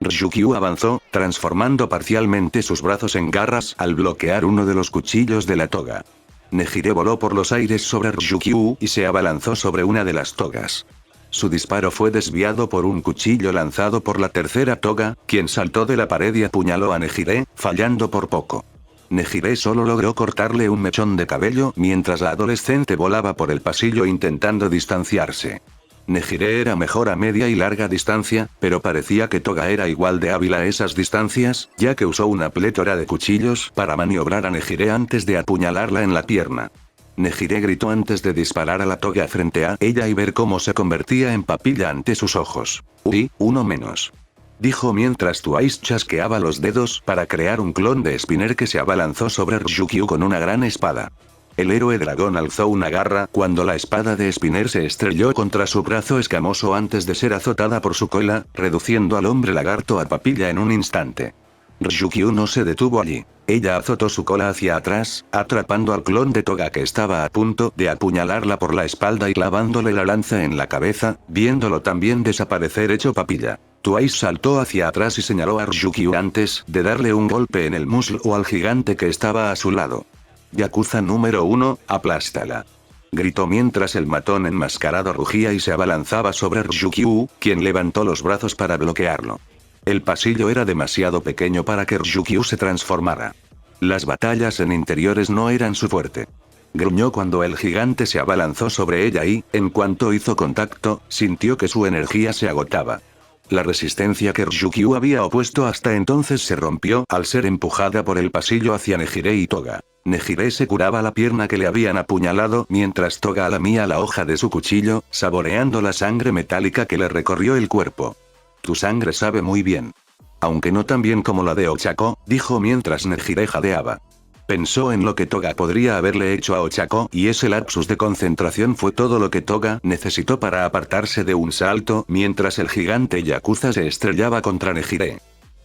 Ryukyu avanzó, transformando parcialmente sus brazos en garras al bloquear uno de los cuchillos de la toga. Nejire voló por los aires sobre Ryukyu y se abalanzó sobre una de las togas. Su disparo fue desviado por un cuchillo lanzado por la tercera toga, quien saltó de la pared y apuñaló a Nejire, fallando por poco. Nejire solo logró cortarle un mechón de cabello mientras la adolescente volaba por el pasillo intentando distanciarse. Nejire era mejor a media y larga distancia, pero parecía que Toga era igual de hábil a esas distancias, ya que usó una plétora de cuchillos para maniobrar a Nejire antes de apuñalarla en la pierna. Nejire gritó antes de disparar a la Toga frente a ella y ver cómo se convertía en papilla ante sus ojos. Uy, uno menos. Dijo mientras Twice chasqueaba los dedos para crear un clon de Spinner que se abalanzó sobre Ryukyu con una gran espada. El héroe dragón alzó una garra cuando la espada de Spinner se estrelló contra su brazo escamoso antes de ser azotada por su cola, reduciendo al hombre lagarto a papilla en un instante. Ryukyu no se detuvo allí. Ella azotó su cola hacia atrás, atrapando al clon de Toga que estaba a punto de apuñalarla por la espalda y clavándole la lanza en la cabeza, viéndolo también desaparecer hecho papilla. Twice saltó hacia atrás y señaló a Ryukyu antes de darle un golpe en el muslo al gigante que estaba a su lado. Yakuza número 1, aplástala. Gritó mientras el matón enmascarado rugía y se abalanzaba sobre Ryukyu, quien levantó los brazos para bloquearlo. El pasillo era demasiado pequeño para que Ryukyu se transformara. Las batallas en interiores no eran su fuerte. Gruñó cuando el gigante se abalanzó sobre ella y, en cuanto hizo contacto, sintió que su energía se agotaba. La resistencia que Ryukyu había opuesto hasta entonces se rompió al ser empujada por el pasillo hacia Nejire y Toga. Nejire se curaba la pierna que le habían apuñalado mientras Toga lamía la hoja de su cuchillo, saboreando la sangre metálica que le recorrió el cuerpo. Tu sangre sabe muy bien. Aunque no tan bien como la de Ochako, dijo mientras Nejire jadeaba. Pensó en lo que Toga podría haberle hecho a Ochako y ese lapsus de concentración fue todo lo que Toga necesitó para apartarse de un salto mientras el gigante Yakuza se estrellaba contra Nejire.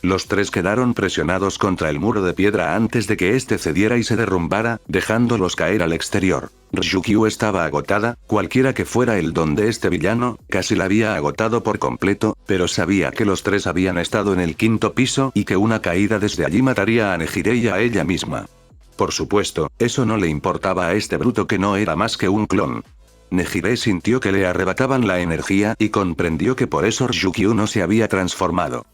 Los tres quedaron presionados contra el muro de piedra antes de que éste cediera y se derrumbara, dejándolos caer al exterior. Ryukyu estaba agotada, cualquiera que fuera el don de este villano, casi la había agotado por completo, pero sabía que los tres habían estado en el quinto piso y que una caída desde allí mataría a Nejire y a ella misma. Por supuesto, eso no le importaba a este bruto que no era más que un clon. Nejire sintió que le arrebataban la energía y comprendió que por eso Ryukyu no se había transformado.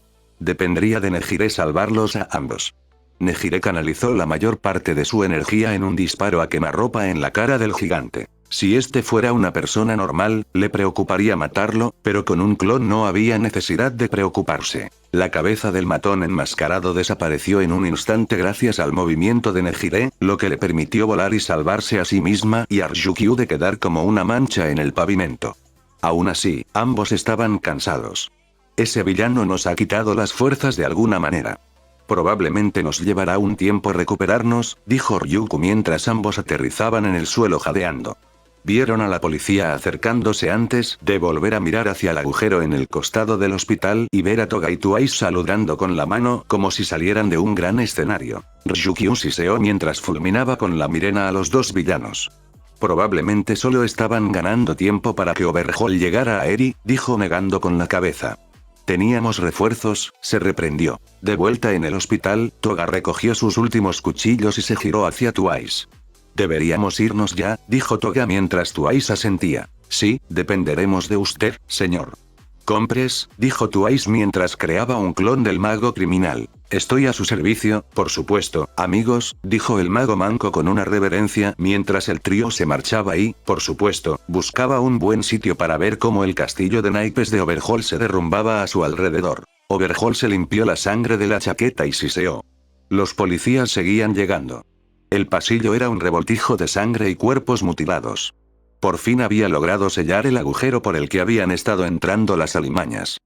Dependería de Nejire salvarlos a ambos. Nejire canalizó la mayor parte de su energía en un disparo a quemarropa en la cara del gigante. Si este fuera una persona normal, le preocuparía matarlo, pero con un clon no había necesidad de preocuparse. La cabeza del matón enmascarado desapareció en un instante gracias al movimiento de Nejire, lo que le permitió volar y salvarse a sí misma y a Ryukyu de quedar como una mancha en el pavimento. Aún así, ambos estaban cansados. Ese villano nos ha quitado las fuerzas de alguna manera. Probablemente nos llevará un tiempo recuperarnos, dijo Ryukyu mientras ambos aterrizaban en el suelo jadeando. Vieron a la policía acercándose antes de volver a mirar hacia el agujero en el costado del hospital y ver a Toga y Twice saludando con la mano como si salieran de un gran escenario. Ryukyu siseó mientras fulminaba con la mirena a los dos villanos. Probablemente solo estaban ganando tiempo para que Overhaul llegara a Eri, dijo negando con la cabeza. Teníamos refuerzos, se reprendió. De vuelta en el hospital, Toga recogió sus últimos cuchillos y se giró hacia Twice. Deberíamos irnos ya, dijo Toga mientras Twice asentía. Sí, dependeremos de usted, señor. Compres, dijo Twice mientras creaba un clon del mago criminal. Estoy a su servicio, por supuesto, amigos, dijo el mago manco con una reverencia mientras el trío se marchaba y, por supuesto, buscaba un buen sitio para ver cómo el castillo de naipes de Overhaul se derrumbaba a su alrededor. Overhaul se limpió la sangre de la chaqueta y siseó. Los policías seguían llegando. El pasillo era un revoltijo de sangre y cuerpos mutilados. Por fin había logrado sellar el agujero por el que habían estado entrando las alimañas.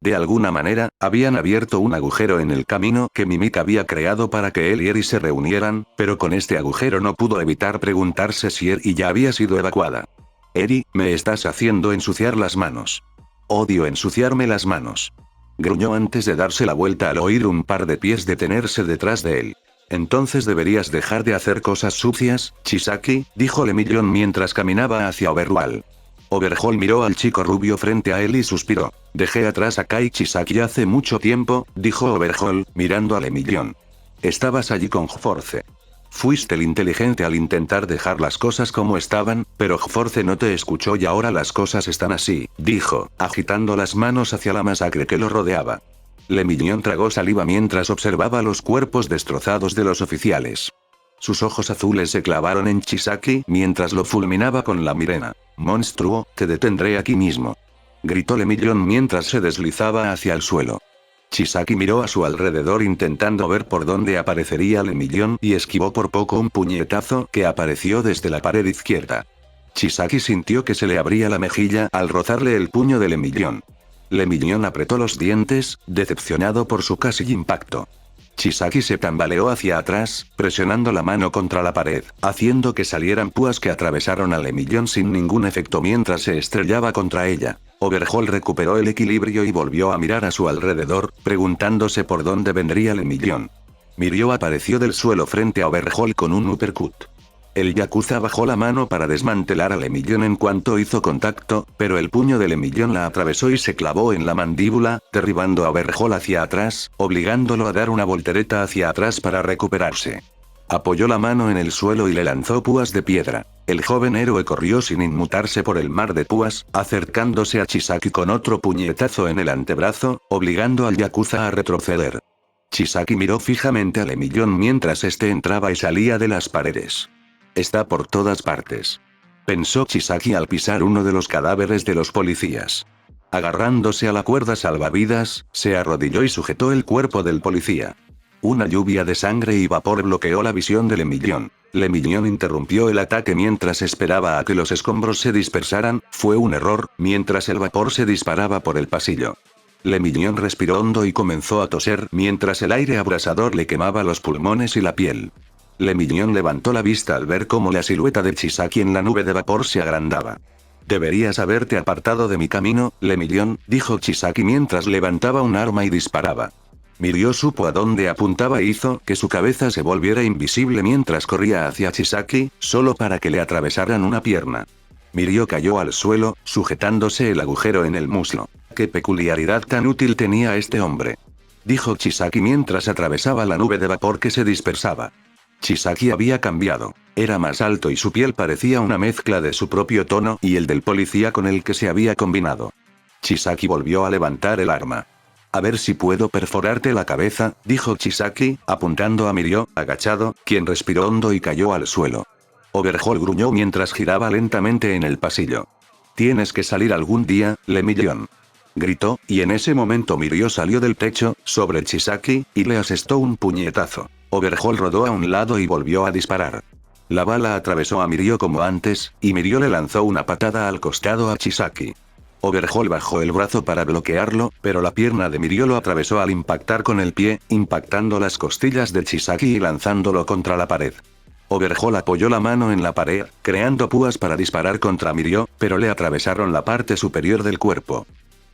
De alguna manera, habían abierto un agujero en el camino que Mimik había creado para que él y Eri se reunieran, pero con este agujero no pudo evitar preguntarse si Eri ya había sido evacuada. Eri, me estás haciendo ensuciar las manos. Odio ensuciarme las manos. Gruñó antes de darse la vuelta al oír un par de pies detenerse detrás de él. Entonces deberías dejar de hacer cosas sucias, Chisaki, dijo Lemillon mientras caminaba hacia Overhaul. Overhaul miró al chico rubio frente a él y suspiró. Dejé atrás a Kai Chisaki hace mucho tiempo, dijo Overhaul, mirando a Lemillion. Estabas allí con Force. Fuiste el inteligente al intentar dejar las cosas como estaban, pero Force no te escuchó y ahora las cosas están así, dijo, agitando las manos hacia la masacre que lo rodeaba. Lemillion tragó saliva mientras observaba los cuerpos destrozados de los oficiales. Sus ojos azules se clavaron en Chisaki mientras lo fulminaba con la mirena. «Monstruo, te detendré aquí mismo», gritó Lemillion mientras se deslizaba hacia el suelo. Chisaki miró a su alrededor intentando ver por dónde aparecería Lemillion y esquivó por poco un puñetazo que apareció desde la pared izquierda. Chisaki sintió que se le abría la mejilla al rozarle el puño de Lemillion. Lemillion apretó los dientes, decepcionado por su casi impacto. Chisaki se tambaleó hacia atrás, presionando la mano contra la pared, haciendo que salieran púas que atravesaron a Lemillion sin ningún efecto mientras se estrellaba contra ella. Overhaul recuperó el equilibrio y volvió a mirar a su alrededor, preguntándose por dónde vendría Lemillion. Mirio apareció del suelo frente a Overhaul con un uppercut. El yakuza bajó la mano para desmantelar a Lemillion en cuanto hizo contacto, pero el puño de Lemillion la atravesó y se clavó en la mandíbula, derribando a Overhaul hacia atrás, obligándolo a dar una voltereta hacia atrás para recuperarse. Apoyó la mano en el suelo y le lanzó púas de piedra. El joven héroe corrió sin inmutarse por el mar de púas, acercándose a Chisaki con otro puñetazo en el antebrazo, obligando al yakuza a retroceder. Chisaki miró fijamente a Lemillion mientras este entraba y salía de las paredes. Está por todas partes, pensó Chisaki al pisar uno de los cadáveres de los policías. Agarrándose a la cuerda salvavidas, se arrodilló y sujetó el cuerpo del policía. Una lluvia de sangre y vapor bloqueó la visión de Lemillion. Lemillion interrumpió el ataque mientras esperaba a que los escombros se dispersaran, fue un error, mientras el vapor se disparaba por el pasillo. Lemillion respiró hondo y comenzó a toser mientras el aire abrasador le quemaba los pulmones y la piel. Lemillion levantó la vista al ver cómo la silueta de Chisaki en la nube de vapor se agrandaba. Deberías haberte apartado de mi camino, Lemillion, dijo Chisaki mientras levantaba un arma y disparaba. Mirio supo a dónde apuntaba e hizo que su cabeza se volviera invisible mientras corría hacia Chisaki, solo para que le atravesaran una pierna. Mirio cayó al suelo, sujetándose el agujero en el muslo. ¿Qué peculiaridad tan útil tenía este hombre?, dijo Chisaki mientras atravesaba la nube de vapor que se dispersaba. Chisaki había cambiado. Era más alto y su piel parecía una mezcla de su propio tono y el del policía con el que se había combinado. Chisaki volvió a levantar el arma. A ver si puedo perforarte la cabeza, dijo Chisaki, apuntando a Mirio, agachado, quien respiró hondo y cayó al suelo. Overhaul gruñó mientras giraba lentamente en el pasillo. Tienes que salir algún día, Lemillion, gritó, y en ese momento Mirio salió del techo, sobre Chisaki, y le asestó un puñetazo. Overhaul rodó a un lado y volvió a disparar. La bala atravesó a Mirio como antes, y Mirio le lanzó una patada al costado a Chisaki. Overhaul bajó el brazo para bloquearlo, pero la pierna de Mirio lo atravesó al impactar con el pie, impactando las costillas de Chisaki y lanzándolo contra la pared. Overhaul apoyó la mano en la pared, creando púas para disparar contra Mirio, pero le atravesaron la parte superior del cuerpo.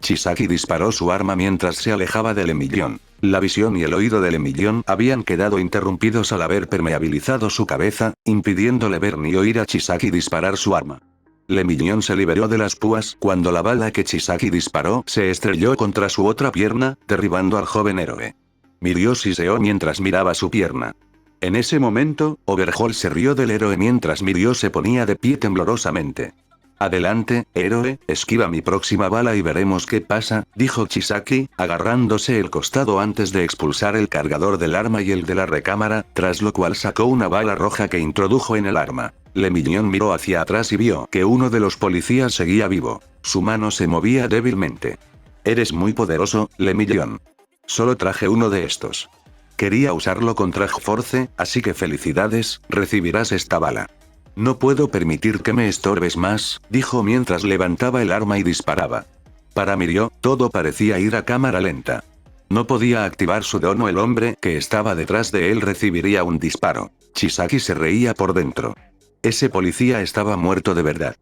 Chisaki disparó su arma mientras se alejaba de Lemillion. La visión y el oído de Lemillion habían quedado interrumpidos al haber permeabilizado su cabeza, impidiéndole ver ni oír a Chisaki disparar su arma. Lemillion se liberó de las púas cuando la bala que Chisaki disparó se estrelló contra su otra pierna, derribando al joven héroe. Mirio siseó mientras miraba su pierna. En ese momento, Overhaul se rió del héroe mientras Mirio se ponía de pie temblorosamente. Adelante, héroe, esquiva mi próxima bala y veremos qué pasa, dijo Chisaki, agarrándose el costado antes de expulsar el cargador del arma y el de la recámara, tras lo cual sacó una bala roja que introdujo en el arma. Lemillion miró hacia atrás y vio que uno de los policías seguía vivo. Su mano se movía débilmente. Eres muy poderoso, Lemillion. Solo traje uno de estos. Quería usarlo contra Force, así que felicidades, recibirás esta bala. No puedo permitir que me estorbes más, dijo mientras levantaba el arma y disparaba. Para Mirio, todo parecía ir a cámara lenta. No podía activar su don o el hombre que estaba detrás de él recibiría un disparo. Chisaki se reía por dentro. Ese policía estaba muerto de verdad.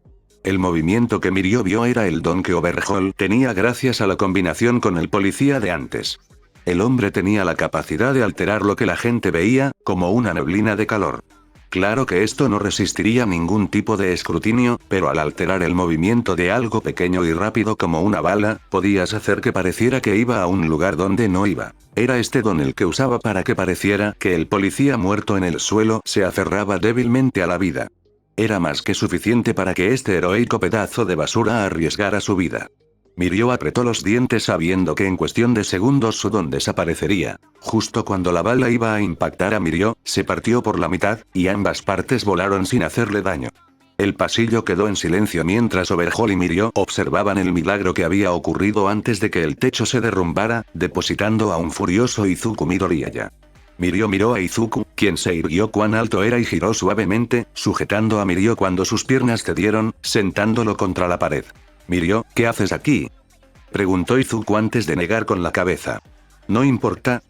El movimiento que Mirio vio era el don que Overhaul tenía gracias a la combinación con el policía de antes. El hombre tenía la capacidad de alterar lo que la gente veía, como una neblina de calor. Claro que esto no resistiría ningún tipo de escrutinio, pero al alterar el movimiento de algo pequeño y rápido como una bala, podías hacer que pareciera que iba a un lugar donde no iba. Era este don el que usaba para que pareciera que el policía muerto en el suelo se aferraba débilmente a la vida. Era más que suficiente para que este heroico pedazo de basura arriesgara su vida. Mirio apretó los dientes sabiendo que en cuestión de segundos su don desaparecería. Justo cuando la bala iba a impactar a Mirio, se partió por la mitad, y ambas partes volaron sin hacerle daño. El pasillo quedó en silencio mientras Overhaul y Mirio observaban el milagro que había ocurrido antes de que el techo se derrumbara, depositando a un furioso Izuku Midoriya. Mirio miró a Izuku, quien se irguió cuán alto era y giró suavemente, sujetando a Mirio cuando sus piernas cedieron, sentándolo contra la pared. «Mirio, ¿qué haces aquí?», preguntó Izuku antes de negar con la cabeza. No importa,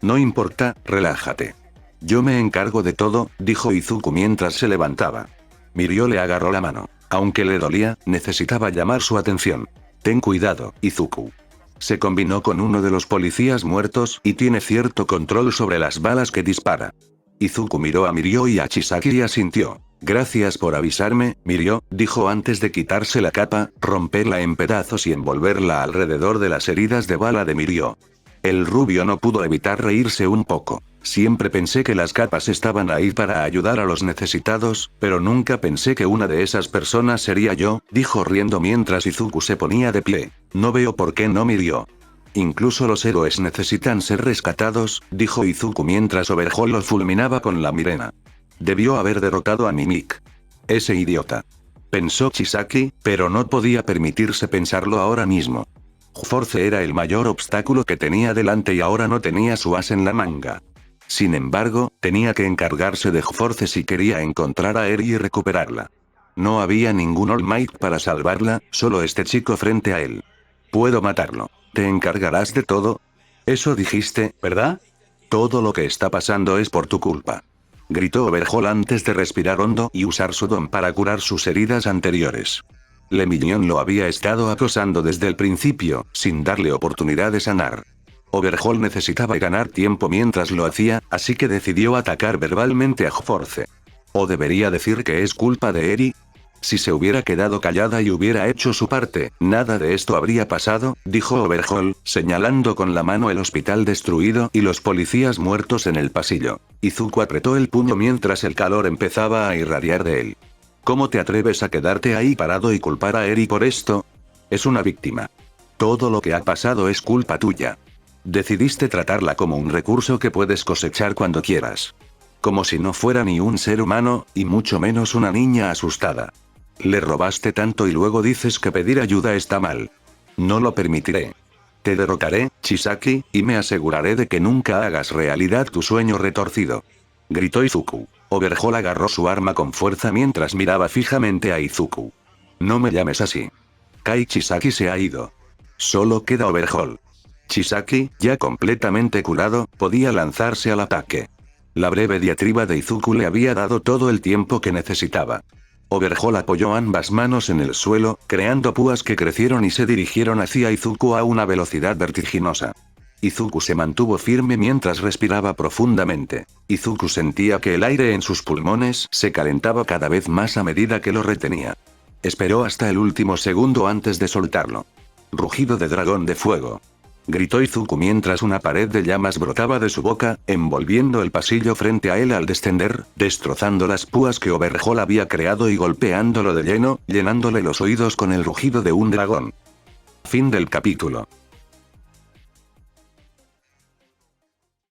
relájate. Yo me encargo de todo», dijo Izuku mientras se levantaba. Mirio le agarró la mano. Aunque le dolía, necesitaba llamar su atención. «Ten cuidado, Izuku. Se combinó con uno de los policías muertos y tiene cierto control sobre las balas que dispara». Izuku miró a Mirio y a Chisaki y asintió. «Gracias por avisarme, Mirio», dijo antes de quitarse la capa, romperla en pedazos y envolverla alrededor de las heridas de bala de Mirio. El rubio no pudo evitar reírse un poco. «Siempre pensé que las capas estaban ahí para ayudar a los necesitados, pero nunca pensé que una de esas personas sería yo», dijo riendo mientras Izuku se ponía de pie. «No veo por qué no, Mirio. Incluso los héroes necesitan ser rescatados», dijo Izuku mientras Overhaul lo fulminaba con la mirena. «Debió haber derrotado a Mimik. Ese idiota», pensó Chisaki, pero no podía permitirse pensarlo ahora mismo. Force era el mayor obstáculo que tenía delante y ahora no tenía su as en la manga. Sin embargo, tenía que encargarse de Force si quería encontrar a Eri y recuperarla. No había ningún All Might para salvarla, solo este chico frente a él. «Puedo matarlo. ¿Te encargarás de todo? Eso dijiste, ¿verdad? Todo lo que está pasando es por tu culpa», gritó Overhaul antes de respirar hondo y usar su don para curar sus heridas anteriores. Le Minion lo había estado acosando desde el principio, sin darle oportunidad de sanar. Overhaul necesitaba ganar tiempo mientras lo hacía, así que decidió atacar verbalmente a Force. ¿O debería decir que es culpa de Eri? Si se hubiera quedado callada y hubiera hecho su parte, nada de esto habría pasado, dijo Overhaul, señalando con la mano el hospital destruido y los policías muertos en el pasillo. Izuku apretó el puño mientras el calor empezaba a irradiar de él. «¿Cómo te atreves a quedarte ahí parado y culpar a Eri por esto? Es una víctima. Todo lo que ha pasado es culpa tuya. Decidiste tratarla como un recurso que puedes cosechar cuando quieras. Como si no fuera ni un ser humano, y mucho menos una niña asustada. Le robaste tanto y luego dices que pedir ayuda está mal. No lo permitiré. Te derrotaré, Chisaki, y me aseguraré de que nunca hagas realidad tu sueño retorcido», gritó Izuku. Overhaul agarró su arma con fuerza mientras miraba fijamente a Izuku. «No me llames así. Kai Chisaki se ha ido. Solo queda Overhaul». Chisaki, ya completamente curado, podía lanzarse al ataque. La breve diatriba de Izuku le había dado todo el tiempo que necesitaba. Overhaul apoyó ambas manos en el suelo, creando púas que crecieron y se dirigieron hacia Izuku a una velocidad vertiginosa. Izuku se mantuvo firme mientras respiraba profundamente. Izuku sentía que el aire en sus pulmones se calentaba cada vez más a medida que lo retenía. Esperó hasta el último segundo antes de soltarlo. «Rugido de dragón de fuego», gritó Izuku mientras una pared de llamas brotaba de su boca, envolviendo el pasillo frente a él al descender, destrozando las púas que Overhaul había creado y golpeándolo de lleno, llenándole los oídos con el rugido de un dragón. Fin del capítulo.